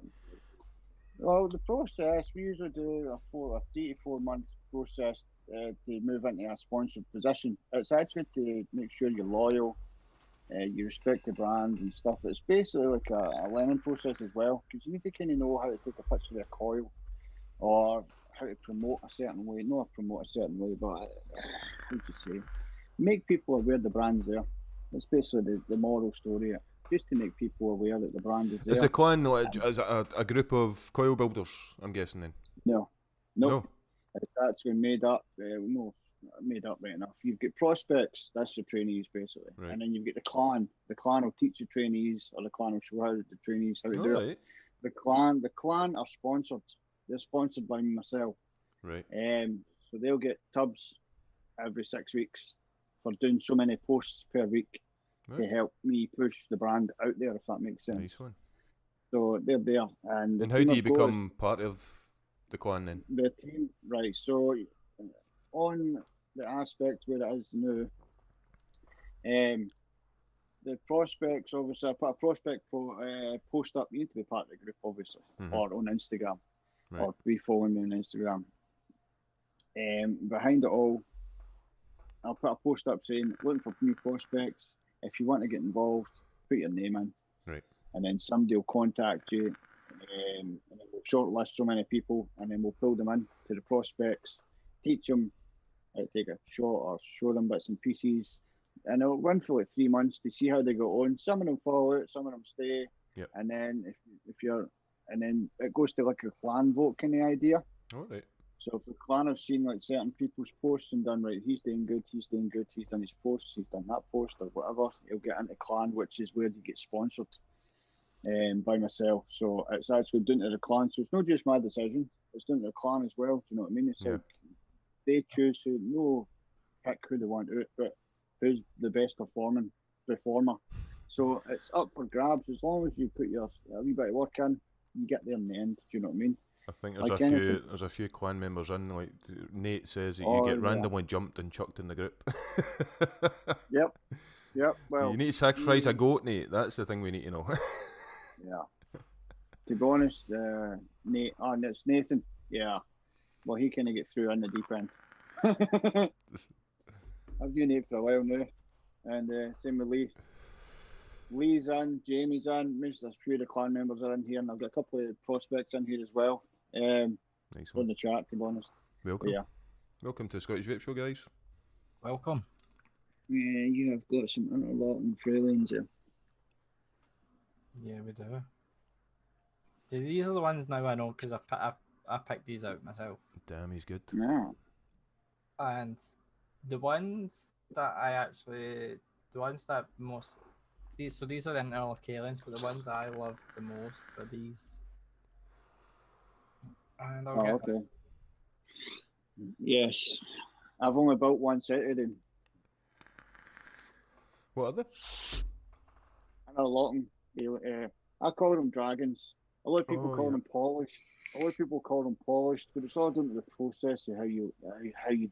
Speaker 3: Well, the process, we usually do a 3 to 4 month process to move into a sponsored position. It's actually to make sure you're loyal, you respect the brand and stuff. It's basically like a learning process as well, because you need to kind of know how to take a picture of a coil or how to promote a certain way. Not promote a certain way, but how to say, make people aware the brand's there. It's basically the moral story, just to make people aware that the brand is there.
Speaker 1: Is the clan like, is it a group of coil builders? I'm guessing then.
Speaker 3: No. It's actually made up. Made up right enough. You've got prospects. That's the trainees basically,
Speaker 1: Right.
Speaker 3: and then you've got the clan. The clan will teach the trainees, or the clan will show how the trainees how to do it.
Speaker 1: Right.
Speaker 3: The clan are sponsored. They're sponsored by myself.
Speaker 1: Right.
Speaker 3: So they'll get tubs every 6 weeks for doing so many posts per week to help me push the brand out there, if that makes sense.
Speaker 1: Nice one.
Speaker 3: So they're there. And
Speaker 1: how do you become part of the clan then?
Speaker 3: the team? Right. So on the aspect where it is now, the prospects, obviously, I put a prospect post up. You need to be part of the group, obviously, or on Instagram, or be following me on Instagram. Behind it all, I'll put a post up saying, looking for new prospects. If you want to get involved, put your name in.
Speaker 1: Right.
Speaker 3: And then somebody will contact you, and then we'll shortlist so many people, and then we'll pull them in to the prospects, teach them how to take a shot or show them bits and pieces. And it'll run for like 3 months to see how they go on. Some of them fall out, some of them stay.
Speaker 1: Yep.
Speaker 3: And then and then it goes to like a clan vote kind of idea.
Speaker 1: All right.
Speaker 3: So if the clan have seen like certain people's posts and done right, he's doing good, he's done his posts, he's done that post or whatever, he'll get into clan, which is where you get sponsored by myself. So it's actually down to the clan. So it's not just my decision, it's down to the clan as well. Do you know what I mean? It's like they choose pick who they want out, but who's the best performer. So it's up for grabs. As long as you put a wee bit of work in, you get there in the end. Do you know what I mean?
Speaker 1: I think there's a few clan members in. Like Nate says that you get randomly jumped and chucked in the group.
Speaker 3: Yep. Well,
Speaker 1: do you need to sacrifice a goat, Nate? That's the thing we need to know.
Speaker 3: Yeah. To be honest, Nate, it's Nathan. Yeah. Well, he kind of gets through in the deep end. I've known Nate for a while now, and same with Lee. Lee's in, Jamie's in, most of a few of the clan members are in here, and I've got a couple of prospects in here as well.
Speaker 1: Nice one.
Speaker 3: On the chat, to be honest.
Speaker 1: Welcome.
Speaker 3: Yeah.
Speaker 1: Welcome to Scottish Vape Show, guys.
Speaker 2: Welcome.
Speaker 3: Yeah, you have got some interlocking lanes here.
Speaker 2: Yeah, we do. These are the ones now I know because I picked these out myself.
Speaker 1: Damn, he's good.
Speaker 3: Yeah.
Speaker 2: And the ones that these are the interlock aliens, but the ones that I love the most are these. And I'll get
Speaker 3: okay. Yes. I've only built one set of them.
Speaker 1: What are they?
Speaker 3: Interlocking. I call them dragons. A lot of people call them polished. A lot of people call them polished, but it's all down to the process of how you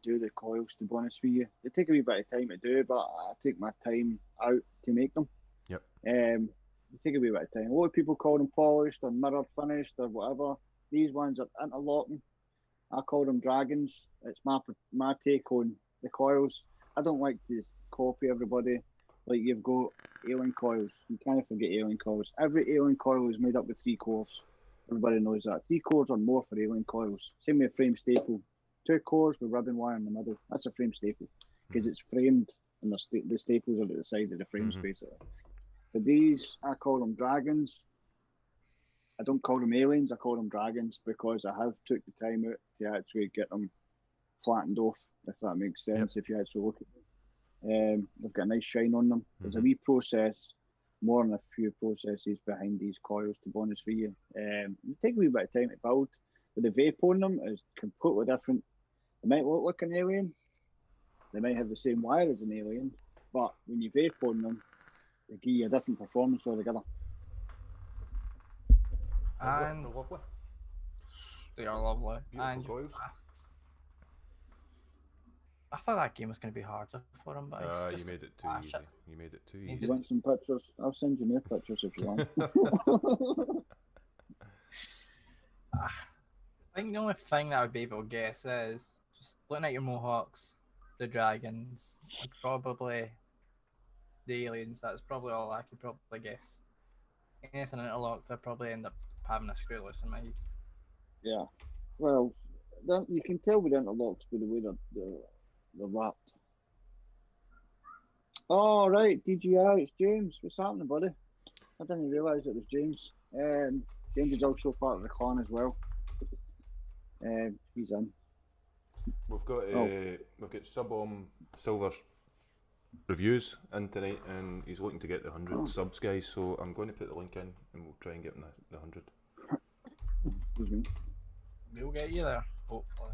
Speaker 3: do the coils. To be honest with you, they take a wee bit of time to do, but I take my time out to make them.
Speaker 1: Yep.
Speaker 3: They take a wee bit of time. A lot of people call them polished or mirror finished or whatever. These ones are interlocking. I call them dragons. It's my take on the coils. I don't like to copy everybody. Like you've got alien coils. You can't forget alien coils. Every alien coil is made up with 3 cores. Everybody knows that. 3 cores or more for alien coils. Same with a frame staple. 2 cores with ribbon wire in the middle. That's a frame staple because it's framed and the staples are at the side of the frames basically. For these, I call them dragons. I don't call them aliens. I call them dragons because I have took the time out to actually get them flattened off, if that makes sense. If you actually look at them, they've got a nice shine on them. There's a wee process, more than a few processes behind these coils, to be honest with you. They take a wee bit of time to build, but the vape on them is completely different. They might look like an alien, they might have the same wire as an alien, but when you vape on them, they give you a different performance altogether.
Speaker 2: And You're lovely.
Speaker 1: Beautiful
Speaker 2: And you've
Speaker 1: coils.
Speaker 2: passed. I thought that game was going to be harder for him, but
Speaker 1: Ah,
Speaker 2: it's
Speaker 1: you
Speaker 2: just
Speaker 1: made it too
Speaker 2: smash
Speaker 1: easy.
Speaker 2: it.
Speaker 1: You made it too
Speaker 2: You
Speaker 3: You
Speaker 1: easy.
Speaker 3: want some pictures? I'll send you more pictures if you want.
Speaker 2: I think the only thing that I would be able to guess is just looking at your mohawks, the dragons, and probably the aliens. That's probably all I could probably guess. Anything interlocked, I'd probably end up having a screw loose in my head.
Speaker 3: Yeah. Well, you can tell with interlocks by the way they're wrapped. Oh, right, DGI, it's James. What's happening, buddy? I didn't realise it was James. James is also part of the clan as well. He's in.
Speaker 1: We've got Subbomb Silver reviews in tonight, and he's looking to get the 100 subs, guys. So I'm going to put the link in, and we'll try and get him the 100.
Speaker 3: Excuse me.
Speaker 2: We'll get you there, hopefully.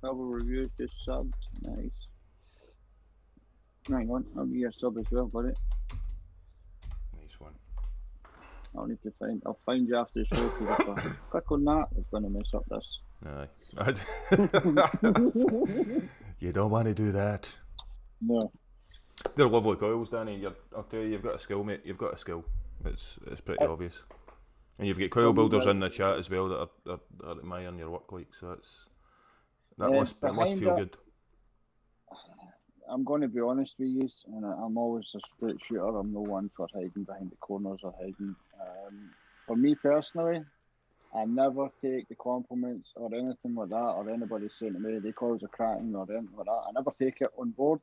Speaker 3: Double review, just subbed. Nice. Hang on, I'll give you a sub as well, buddy.
Speaker 1: Nice one.
Speaker 3: I'll find you after the show. 'Cause if I click on that, it's going to mess up this.
Speaker 1: Aye. You don't want to do that.
Speaker 3: No.
Speaker 1: They're lovely coils, Danny. I'll tell you, you've got a skill, mate. You've got a skill. It's pretty obvious. And you've got coil builders in the chat as well that are admiring your work, like, so that must feel good.
Speaker 3: I'm going to be honest with you, and I'm always a straight shooter. I'm no one for hiding behind the corners or hiding. For me personally, I never take the compliments or anything like that, or anybody saying to me the coils are cracking or anything like that. I never take it on board.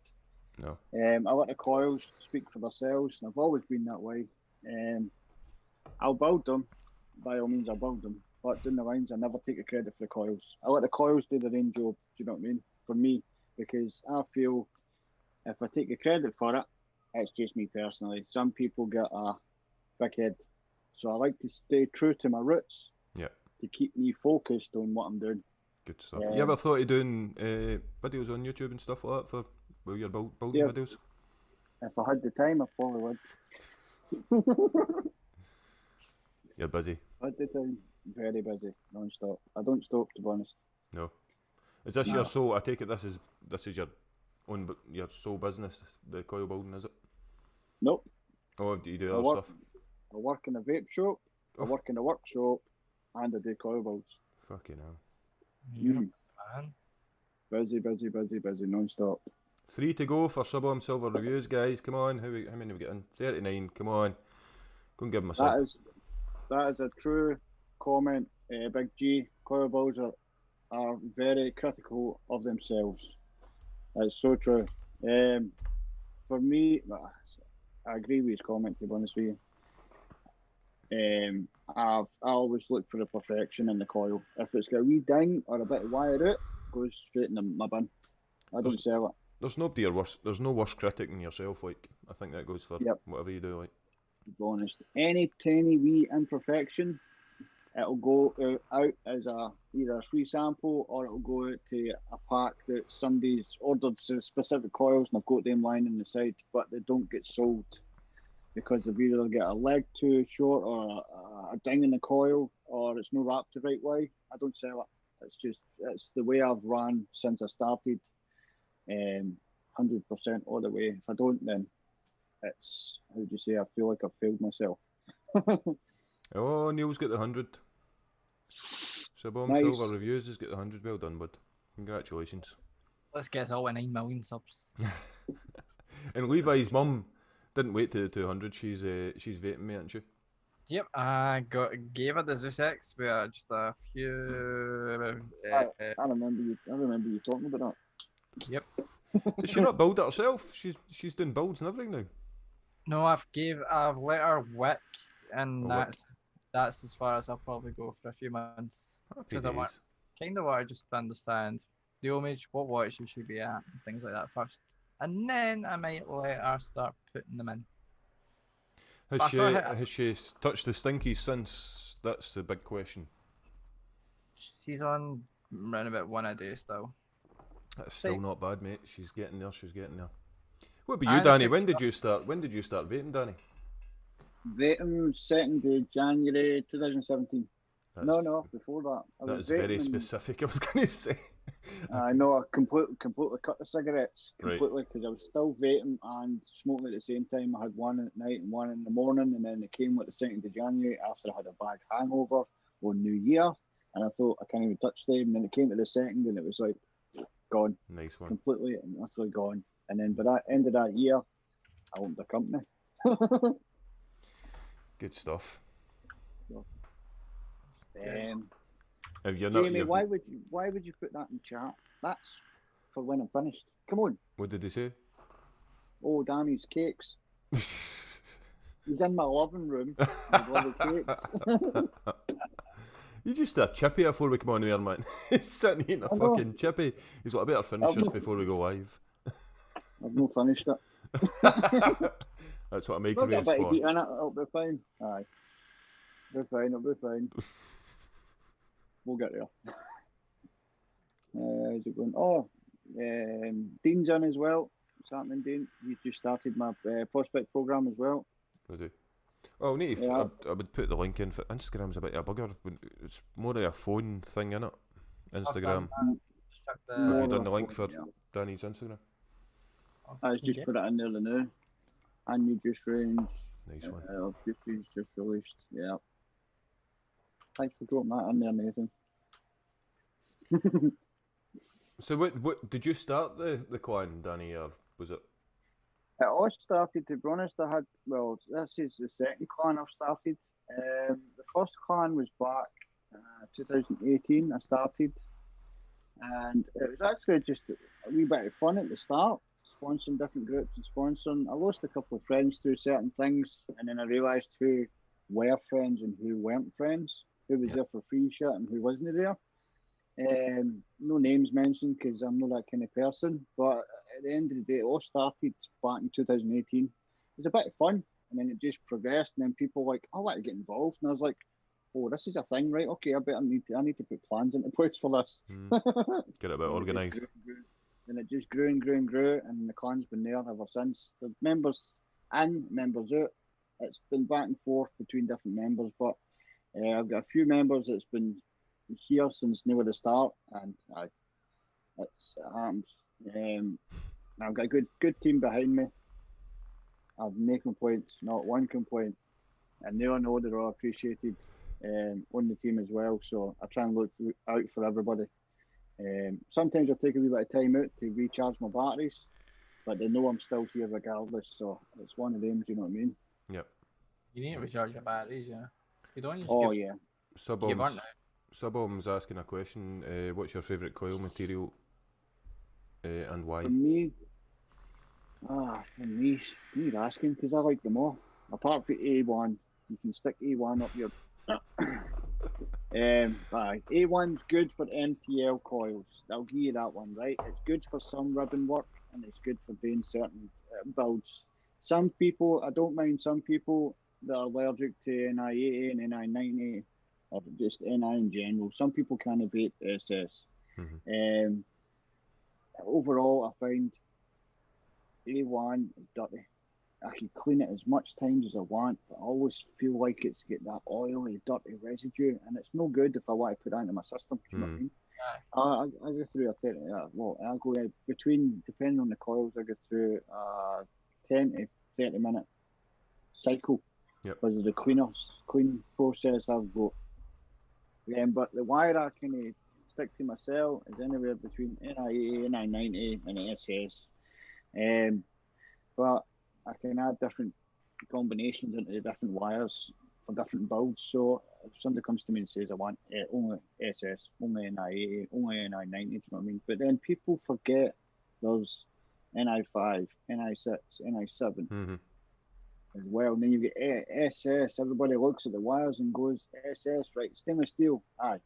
Speaker 1: No.
Speaker 3: I let the coils speak for themselves, and I've always been that way. I'll build them, by all means I'll build them, but down the lines I never take the credit for the coils. I let the coils do their own job, do you know what I mean? For me, because I feel if I take the credit for it, it's just me personally. Some people get a big head. So I like to stay true to my roots.
Speaker 1: Yeah.
Speaker 3: To keep me focused on what I'm doing.
Speaker 1: Good stuff. You ever thought of doing videos on YouTube and stuff like that for your building videos?
Speaker 3: If I had the time, I probably would.
Speaker 1: You're busy.
Speaker 3: I had the time. Very busy, non-stop. I don't stop, to be honest.
Speaker 1: No. Is this your sole? I take it this is your sole business, the coil building, is it?
Speaker 3: Nope.
Speaker 1: Oh, do you do other stuff?
Speaker 3: I work in a vape shop, I work in a workshop, and I do coil builds.
Speaker 1: Fucking hell.
Speaker 2: Man.
Speaker 3: Busy, non-stop.
Speaker 1: 3 to go for Subbomb Silver reviews, guys. Come on, how many have we got in? 39. Come on, go and give him a sub.
Speaker 3: That is a true comment. Big G, coil builds are very critical of themselves. That's so true. For me, I agree with his comment, to be honest with you. I always look for the perfection in the coil. If it's got a wee ding or a bit of wire out, it goes straight in my bin. I don't sell it.
Speaker 1: There's no worse critic than yourself, like. I think that goes for whatever you do, like.
Speaker 3: To be honest, any tiny wee imperfection, it'll go out as either a free sample or it'll go out to a pack that somebody's ordered specific coils and I've got them lying on the side, but they don't get sold because they've either got a leg too short or a ding in the coil or it's not wrapped the right way. I don't sell it. It's the way I've run since I started, 100% all the way. If I don't, then it's, how would you say, I feel like I've failed myself.
Speaker 1: Oh, Neil's got the 100. Subbomb Silver Reviews has got the 100. Well done, bud. Congratulations.
Speaker 2: Let's get us all at 9 million subs.
Speaker 1: And Levi's mum didn't wait to the 200. She's vaping me, isn't she?
Speaker 2: Yep, I gave her the Zeus X with just a few.
Speaker 3: I remember you talking about that.
Speaker 2: Yep.
Speaker 1: Does she not build it herself? She's doing builds and everything now.
Speaker 2: No, I've let her wick, and that's as far as I'll probably go for a few months. Because I want to just understand the ohmage, what watts you should be at, and things like that first, and then I might let her start putting them in.
Speaker 1: Has she touched the stinkies since? That's the big question.
Speaker 2: She's on around about 1 a day still.
Speaker 1: That's still not bad, mate. She's getting there. What about you, Danny? When did you start vaping, Danny?
Speaker 3: Vaping 2nd of January 2017. No, before that. I
Speaker 1: That
Speaker 3: was
Speaker 1: is very
Speaker 3: vaping and-
Speaker 1: specific, I was going to say.
Speaker 3: I know, I completely cut the cigarettes
Speaker 1: Right.
Speaker 3: completely because I was still vaping and smoking at the same time. I had one at night and one in the morning, and then it came with the 2nd of January after I had a bad hangover on New Year, and I thought I can't even touch them. And then it came to the 2nd, and it was like gone,
Speaker 1: Nice one.
Speaker 3: completely and utterly gone. And then by that end of that year, I owned the company.
Speaker 1: Good stuff. If you're not,
Speaker 3: Jamie, why would you put that in chat? That's for when I'm finished. Come on.
Speaker 1: What did they say?
Speaker 3: Oh, Danny's cakes. He's in my living room. With little cakes.
Speaker 1: You just a chippy before we come on here, man. He's sitting eating a
Speaker 3: I know.
Speaker 1: fucking chippy. He's like, I better finish
Speaker 3: I've
Speaker 1: this
Speaker 3: not-
Speaker 1: before we go live.
Speaker 3: I've not finished it.
Speaker 1: That's what a
Speaker 3: I'll get a
Speaker 1: microwave's
Speaker 3: bit of
Speaker 1: for.
Speaker 3: heat in it. It'll be fine. Aye. It'll be fine. We'll get there. How's it going? Oh, Dean's in as well. What's happening, Dean? You just started my prospect program as well.
Speaker 1: Was he? Oh, I need to.
Speaker 3: Yeah.
Speaker 1: I would put the link in for Instagram's a bit of a bugger. It's more of a phone thing, innit? Instagram.
Speaker 2: Check the.
Speaker 1: Have you
Speaker 3: More
Speaker 1: done
Speaker 3: of
Speaker 1: the
Speaker 3: a
Speaker 1: link
Speaker 3: phone,
Speaker 1: for
Speaker 3: yeah.
Speaker 1: Danny's Instagram?
Speaker 3: I just put it in there now. And new juice range.
Speaker 1: Nice one.
Speaker 3: Juices just released. Yeah. Thanks for dropping that in there, Nathan.
Speaker 1: So what did you start the clan, Danny, or was it?
Speaker 3: It all started, to be honest, this is the second clan I've started. The first clan was back 2018, I started. And it was actually just a wee bit of fun at the start, sponsoring different groups and sponsoring. I lost a couple of friends through certain things, and then I realised who were friends and who weren't friends, who was there for free shit and who wasn't there. No names mentioned because I'm not that kind of person, but at the end of the day, it all started back in 2018. It was a bit of fun, and then it just progressed, and then people were like, I want to get involved, and I was like, oh, this is a thing, right? Okay, I need to put plans into place for this.
Speaker 1: Get it a bit organised.
Speaker 3: And it just grew and grew and grew, and the clan's been there ever since. The members in, members out. It's been back and forth between different members, but I've got a few members that's been here since near the start, and it happens. I've got a good team behind me. I've no complaints, not one complaint, and they all know they're all appreciated on the team as well. So I try and look out for everybody. Sometimes I take a wee bit of time out to recharge my batteries, but they know I'm still here regardless. So it's one of them. Do you know what I mean?
Speaker 1: Yep.
Speaker 2: You need to recharge your batteries, yeah. You don't just
Speaker 3: Oh
Speaker 2: give,
Speaker 3: yeah.
Speaker 2: give on now.
Speaker 1: Subbomb's asking a question. What's your favourite coil material and why?
Speaker 3: For me, you're asking because I like them all. Apart from A1, you can stick A1 up your. A1's good for MTL coils. I'll give you that one, right? It's good for some ribbon work and it's good for doing certain builds. Some people, I don't mind some people that are allergic to NI80 and NI90 or just NI in general. Some people can't vape SS. Overall, I find A1 is dirty. I can clean it as much times as I want, but I always feel like it's got that oily, dirty residue, and it's no good if I want to put that into my system. Do you know what I mean? I go through a 30, I go between, depending on the coils, I go through a 10 to 30 minute cycle.
Speaker 1: Yep.
Speaker 3: Because of the clean process I've got. But the wire I can stick to myself is anywhere between NI80, NI90 and SS. But I can add different combinations into the different wires for different builds. So if somebody comes to me and says I want only SS, only NI80, only NI90, do you know what I mean? But then people forget there's NI5, NI6, NI7 as well. And then you get SS. Everybody looks at the wires and goes, SS, right? Stainless steel. Aye.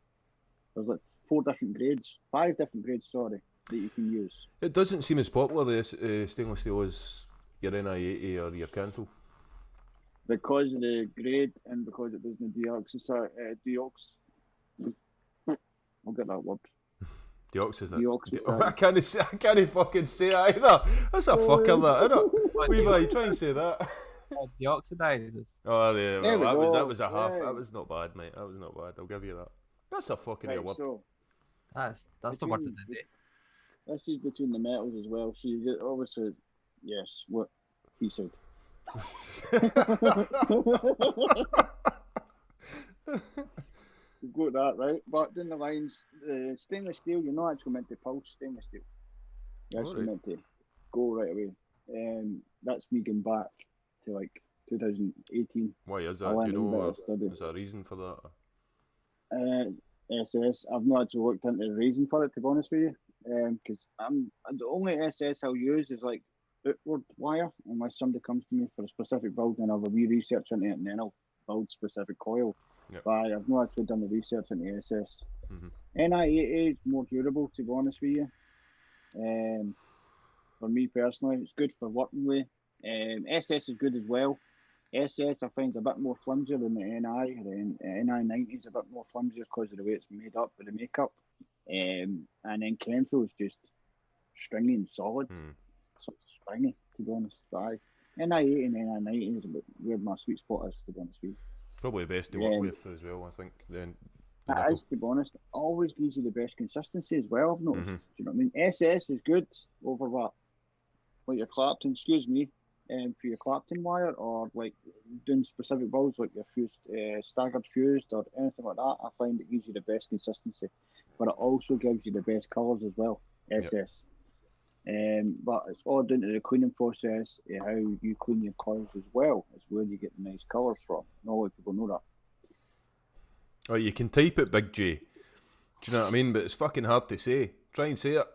Speaker 3: There's like 5 different grades, sorry, that you can use.
Speaker 1: It doesn't seem as popular, the stainless steel, as your NI80 or your Canthal.
Speaker 3: Because of the grade and because it doesn't I'll get that word.
Speaker 1: I can't fucking say it either. That's a fucker, that, isn't it? Levi, try and say that.
Speaker 2: deoxidizes.
Speaker 1: Oh,
Speaker 3: There
Speaker 1: well,
Speaker 3: we
Speaker 1: that
Speaker 3: go,
Speaker 1: was a half.
Speaker 3: yeah.
Speaker 1: That was not bad, mate. That was not bad. I'll give you that. That's a fucking
Speaker 3: Right,
Speaker 1: word.
Speaker 3: so
Speaker 2: That's the word of
Speaker 3: between,
Speaker 2: the day.
Speaker 3: this is between the metals as well. So you get obviously, yes, what he said. We've got that right. But in the lines, stainless steel, you're not actually meant to pulse stainless steel. You're actually
Speaker 1: Alright.
Speaker 3: meant to go right away. That's me going back to like 2018.
Speaker 1: Why is
Speaker 3: I
Speaker 1: that? Do you
Speaker 3: learned a wee bit
Speaker 1: know?
Speaker 3: of study.
Speaker 1: Is there a reason for that?
Speaker 3: SS. I've not actually looked into the reason for it, to be honest with you, because the only SS I'll use is like outward wire, unless somebody comes to me for a specific build and I'll have a wee research into it, and then I'll build specific coil.
Speaker 1: Yep.
Speaker 3: But I've not actually done the research into SS.
Speaker 1: Mhm.
Speaker 3: NI80 is more durable, to be honest with you. For me personally, it's good for working with. SS is good as well. SS I find is a bit more flimsier than the NI. The NI90 is a bit more flimsier because of the way it's made up with the makeup. And then Kenzo is just stringy and solid. So springy, to be honest. But NI80 and NI90 is about where my sweet spot is, to be honest with you.
Speaker 1: Probably the best to work with as well. I think. Then.
Speaker 3: That is, to be honest, always gives you the best consistency as well, I've noticed.
Speaker 1: Mhm.
Speaker 3: Do you know what I mean? SS is good over what? Like your Clapton, excuse me, for your Clapton wire, or like doing specific builds like your fused, staggered fused or anything like that. I find it gives you the best consistency, but it also gives you the best colours as well. SS. But it's all down to the cleaning process, how you clean your coils as well. It's where you get the nice colours from. Not a lot of people know that.
Speaker 1: Oh, you can type it, Big J. Do you know what I mean? But it's fucking hard to say. Try and say it.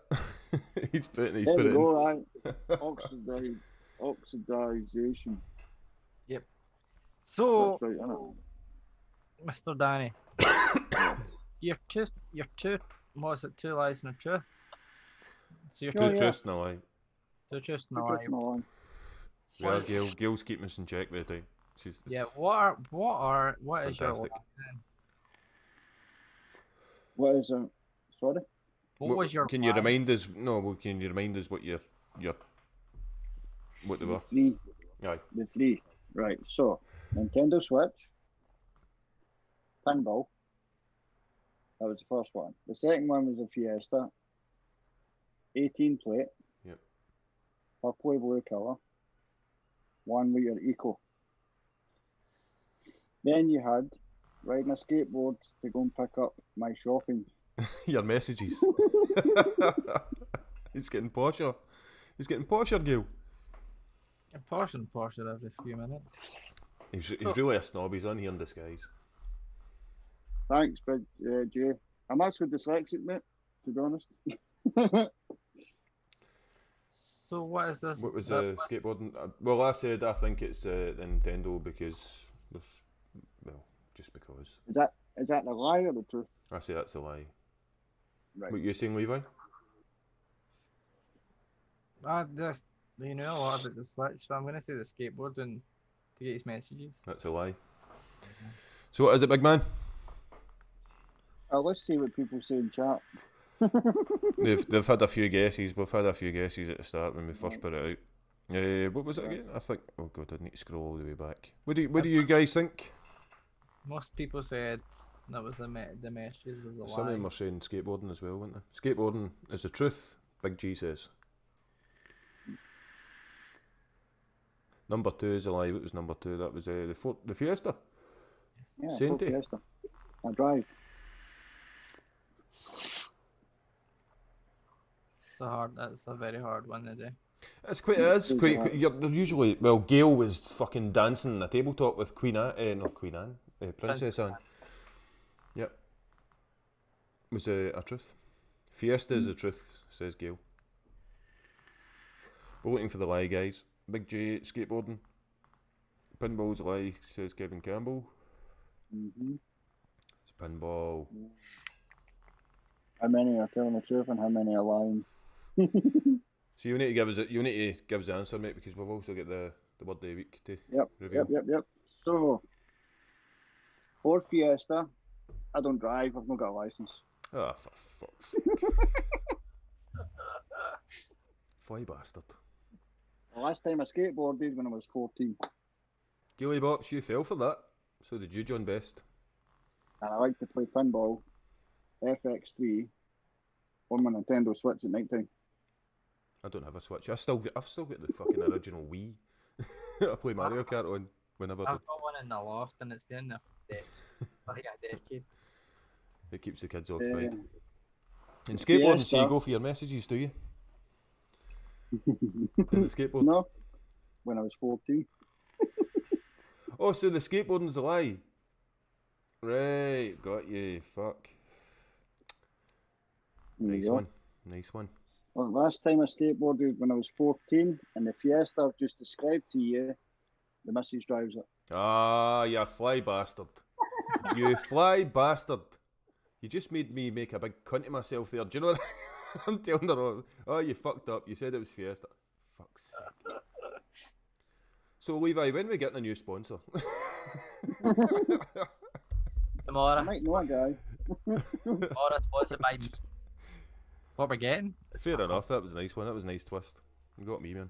Speaker 1: he's put it in.
Speaker 3: Right. Oxidization.
Speaker 2: Yep. So,
Speaker 3: That's right, innit?
Speaker 2: Mr. Danny, your two, what is it? Two lies and a truth. So your
Speaker 3: Oh,
Speaker 1: Two
Speaker 3: yeah.
Speaker 1: truths and a lie.
Speaker 2: two truths and a
Speaker 3: Good
Speaker 2: lie.
Speaker 3: question, Alan.
Speaker 1: Yeah, Gail's keeping us in check by the time.
Speaker 2: Yeah. What is your
Speaker 1: Fantastic.
Speaker 2: lie then?
Speaker 3: What is it? Sorry?
Speaker 2: What was your
Speaker 1: Can
Speaker 2: lie?
Speaker 1: you remind us? No, well, can you remind us what your what they were? Aye.
Speaker 3: The three. Right. So, Nintendo Switch, Pinball. That was the first one. The second one was a Fiesta, 18 plate.
Speaker 1: Yep.
Speaker 3: Purple blue colour. 1 litre eco. Then you had riding a skateboard to go and pick up my shopping.
Speaker 1: Your messages. He's getting posher. He's getting posher, Gail.
Speaker 2: Portion every few minutes.
Speaker 1: He's really a snob. He's on here in disguise.
Speaker 3: Thanks, Big Jay. I'm actually dyslexic, mate, to be honest.
Speaker 2: So what is this?
Speaker 1: What was skateboarding? Well, I said I think it's Nintendo because there's, well, just because.
Speaker 3: Is that the lie or the truth?
Speaker 1: I say that's a lie.
Speaker 3: Right.
Speaker 1: What you saying, Levi?
Speaker 2: This, you know a lot about the Switch, so I'm gonna say the skateboard and to get his messages.
Speaker 1: That's a lie. So what is it, big man?
Speaker 3: Let's see what people say in chat.
Speaker 1: They've had a few guesses. We've had a few guesses at the start when we first put it out. What was it again? I think. Oh god, I need to scroll all the way back. What do you guys think?
Speaker 2: Most people said that was the messages was a lie.
Speaker 1: Some of them are saying skateboarding as well, weren't they? Skateboarding is the truth. Big G says. Number 2 is a lie. What was number 2? That was the Fiesta.
Speaker 3: Yeah,
Speaker 1: Saint
Speaker 3: Ford Fiesta. I drive.
Speaker 2: That's a very hard one to do.
Speaker 1: It is quite. They're usually. Well, Gail was fucking dancing a tabletop with Princess Anne. Yep. Was a truth. Fiesta is the truth, says Gail. We're waiting for the lie, guys. Big J skateboarding. Pinball's a lie, says Kevin Campbell. It's pinball.
Speaker 3: How many are telling the truth and how many are lying?
Speaker 1: So you need to give us the answer, mate, because we've also got the word of the week to reveal.
Speaker 3: Yep. So, Ford Fiesta, I don't drive, I've not got a license.
Speaker 1: Ah, for fuck's sake. Fly bastard.
Speaker 3: The last time I skateboarded when I was 14.
Speaker 1: Gilly Bops, you fell for that. So did you, John Best.
Speaker 3: And I like to play pinball, FX3, on my Nintendo Switch at night time.
Speaker 1: I don't have a Switch. I've still got the fucking original Wii. I play Mario Kart on whenever.
Speaker 2: I've got one in the loft and it's been there for like a decade.
Speaker 1: It keeps the kids occupied. In skateboarding, so you
Speaker 3: sir.
Speaker 1: go for your messages, do you? In the skateboard?
Speaker 3: No, when I was 14.
Speaker 1: Oh, so the skateboarding's a lie. Right, got you. Fuck.
Speaker 3: There you
Speaker 1: Nice
Speaker 3: go.
Speaker 1: one. Nice one.
Speaker 3: Well, last time I skateboarded when I was 14, and the Fiesta I've just described to you, the missus drives it.
Speaker 1: Ah, you fly bastard. You fly bastard. You just made me make a big cunt of myself there. Do you know that? I'm telling her, oh, you fucked up. You said it was Fiesta. Fuck's sake. So, Levi, when are we getting a new sponsor?
Speaker 3: I
Speaker 2: Tomorrow,
Speaker 3: might know a guy.
Speaker 2: sponsored by me. What we're getting?
Speaker 1: Fair enough. That was a nice one. That was a nice twist. You got me, man.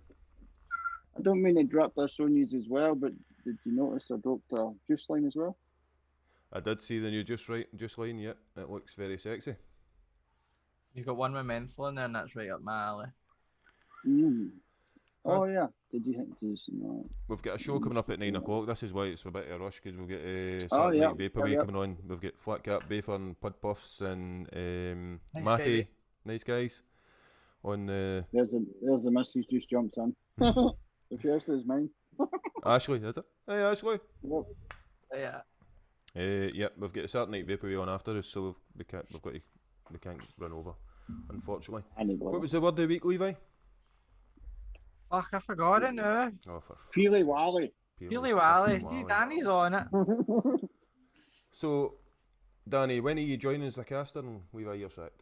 Speaker 3: I don't mean to drop this on you as well, but did you notice I dropped a juice line as well?
Speaker 1: I did see the new Juice line, yeah. It looks very sexy.
Speaker 2: You've got one with menthol in there and that's right up my alley.
Speaker 3: Mm.
Speaker 1: Huh?
Speaker 3: Oh yeah. Did you think this? No.
Speaker 1: We've got a show coming up at 9 o'clock. This is why it's a bit of a rush, because we'll get
Speaker 3: Oh,
Speaker 1: Saturday
Speaker 3: yeah.
Speaker 1: Night Vaporwave
Speaker 3: Yeah.
Speaker 1: coming on. We've got Flat Cap, Bafer and Pud Puffs and
Speaker 2: Nice
Speaker 1: Matty,
Speaker 2: baby.
Speaker 1: nice guys. On
Speaker 3: There's the missus just jumped in. The Fiesta is mine.
Speaker 1: Ashley, is it? Hey Ashley.
Speaker 3: Yep.
Speaker 2: Yeah.
Speaker 1: Yeah, we've got a Saturday Night Vaporwave on after us, so we can't run over, unfortunately. What was the word of the week, Levi?
Speaker 2: Fuck, I forgot it now.
Speaker 1: Oh, for
Speaker 3: Feely
Speaker 1: fuck's
Speaker 3: Wally.
Speaker 1: sake.
Speaker 2: Peely Wally.
Speaker 1: fucking
Speaker 2: See, Danny's on it.
Speaker 1: So, Danny, when are you joining as the caster and Levi, you're sacked?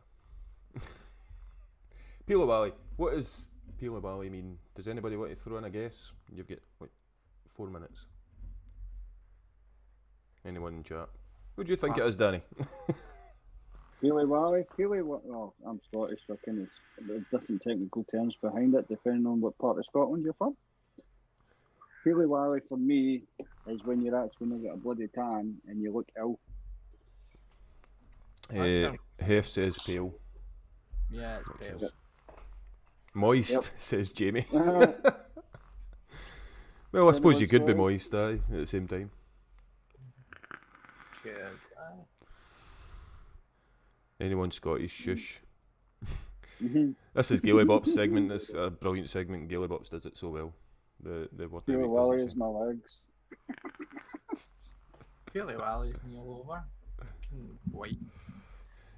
Speaker 1: Peely Wally. What does Peely Wally mean? Does anybody want to throw in a guess? You've got, 4 minutes. Anyone in chat? What do you think it is, Danny?
Speaker 3: Feely Wally. Oh, I'm Scottish, so there's different technical terms behind it depending on what part of Scotland you're from. Feely Wally for me is when you're actually not got a bloody tan and you look ill.
Speaker 1: Hef says pale.
Speaker 2: Yeah, it's
Speaker 1: which
Speaker 2: pale.
Speaker 1: is moist,
Speaker 3: Yep.
Speaker 1: says Jamie.
Speaker 3: Uh,
Speaker 1: Well, I suppose you could be
Speaker 3: Anyone's
Speaker 1: moist, at the same time.
Speaker 2: Good.
Speaker 1: Anyone Scottish, shush.
Speaker 3: mhm.
Speaker 1: This is Gaily Bop's segment. This a brilliant segment. Gaily Bops does it so well. The word of the
Speaker 3: Feely
Speaker 1: week
Speaker 3: Wally
Speaker 1: doesn't
Speaker 3: is my legs.
Speaker 2: Peely Wally's kneel over. Fucking white.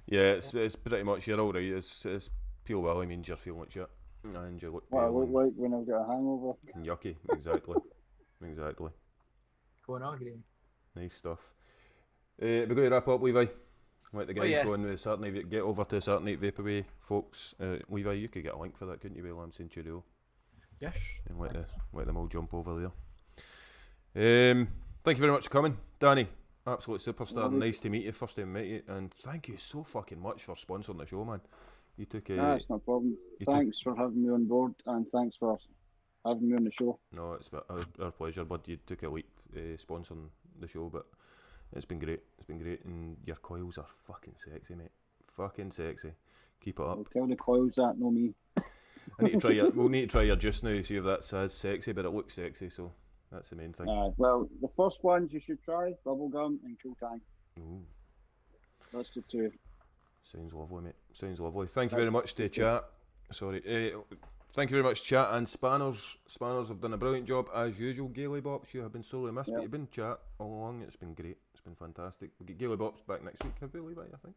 Speaker 1: Yeah, it's pretty much, you're alright. It's peel Willy means you're feeling like shit. And you look
Speaker 3: What I
Speaker 1: pale
Speaker 3: look
Speaker 1: and,
Speaker 3: like when I've got a hangover.
Speaker 1: and yucky. Exactly. Exactly.
Speaker 2: Going on, Green.
Speaker 1: Nice stuff. We're going to wrap up, Levi. Let the guys
Speaker 2: yes.
Speaker 1: go on with Saturday Night. Get over to Saturday Night Vaporwave, folks. Levi, you could get a link for that, couldn't you, Will? I'm saying Cheerio.
Speaker 2: Yes.
Speaker 1: And let them all jump over there. Thank you very much for coming, Danny. Absolute superstar.
Speaker 3: Lovely.
Speaker 1: Nice to meet you. First time I met you, and thank you so fucking much for sponsoring the show, man. You took
Speaker 3: Nah, it's no problem.
Speaker 1: you took-
Speaker 3: Thanks for having me on board and thanks for having me on the show.
Speaker 1: no, it's our pleasure, bud. You took a leap sponsoring the show, but it's been great. It's been great, and your coils are fucking sexy, mate. Fucking sexy. Keep it up.
Speaker 3: I'll tell the coils that, no me.
Speaker 1: I need to try your. We'll need to try your juice now. See if that's as sexy, but it looks sexy, so that's the main thing.
Speaker 3: Well, the first ones you should try, Bubblegum and Cool Tang.
Speaker 1: Ooh.
Speaker 3: That's the two.
Speaker 1: Sounds lovely, mate. Sounds lovely. Thank you very much to chat. Sorry. Thank you very much, chat and Spanners. Spanners have done a brilliant job as usual. Gaily Bops, you have been sorely missed, but you've been chat all along. It's been great. It's been fantastic. We'll get Gaily Bops back next week, have we, Levi? I think.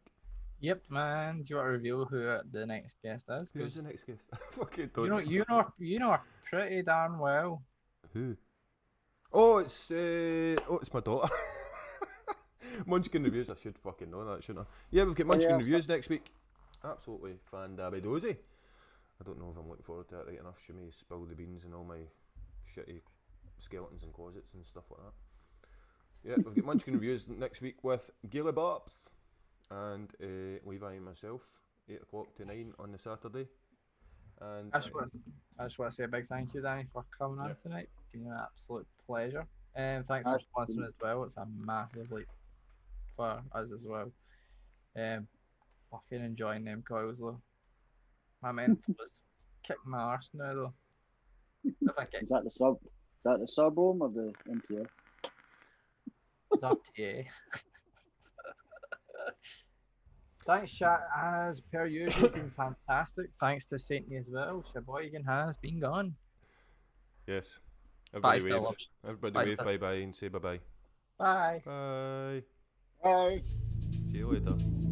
Speaker 2: Yep, man. Do you want to reveal who the next guest is?
Speaker 1: Who's the
Speaker 2: 'Cause
Speaker 1: next guest? Fucking don't.
Speaker 2: you know her pretty darn well.
Speaker 1: Who? Oh, it's my daughter. Munchkin Reviews. I should fucking know that, shouldn't I? Yeah, we've got Munchkin
Speaker 3: yeah.
Speaker 1: Reviews next week. Absolutely fan-dabby-dozy. I don't know if I'm looking forward to it right enough. She may spill the beans and all my shitty skeletons and closets and stuff like that. Yeah, we've got Munchkin Reviews next week with Gaily Bops and Levi and myself, 8 o'clock to 9 on the Saturday. And
Speaker 2: I just want to say a big thank you, Danny, for coming on
Speaker 1: Yep.
Speaker 2: tonight. It's been an absolute pleasure. Thanks for
Speaker 3: That's
Speaker 2: sponsoring
Speaker 3: been-
Speaker 2: as well. It's a massive leap for us as well. Fucking enjoying them coils though. My mental was kicking my arse now though. If I kick
Speaker 3: Is that the sub? Is that the sub home or the MTF?
Speaker 2: it's up to you. Thanks, chat. As per usual, been fantastic. Thanks to Saintney as well. Sheboygan has been gone.
Speaker 1: Yes.
Speaker 2: But I
Speaker 1: Everybody
Speaker 2: still
Speaker 1: wave.
Speaker 2: love
Speaker 1: Everybody
Speaker 2: I
Speaker 1: wave
Speaker 2: still-
Speaker 1: bye bye and say bye bye.
Speaker 2: Bye.
Speaker 1: Bye.
Speaker 3: Bye.
Speaker 1: See you later.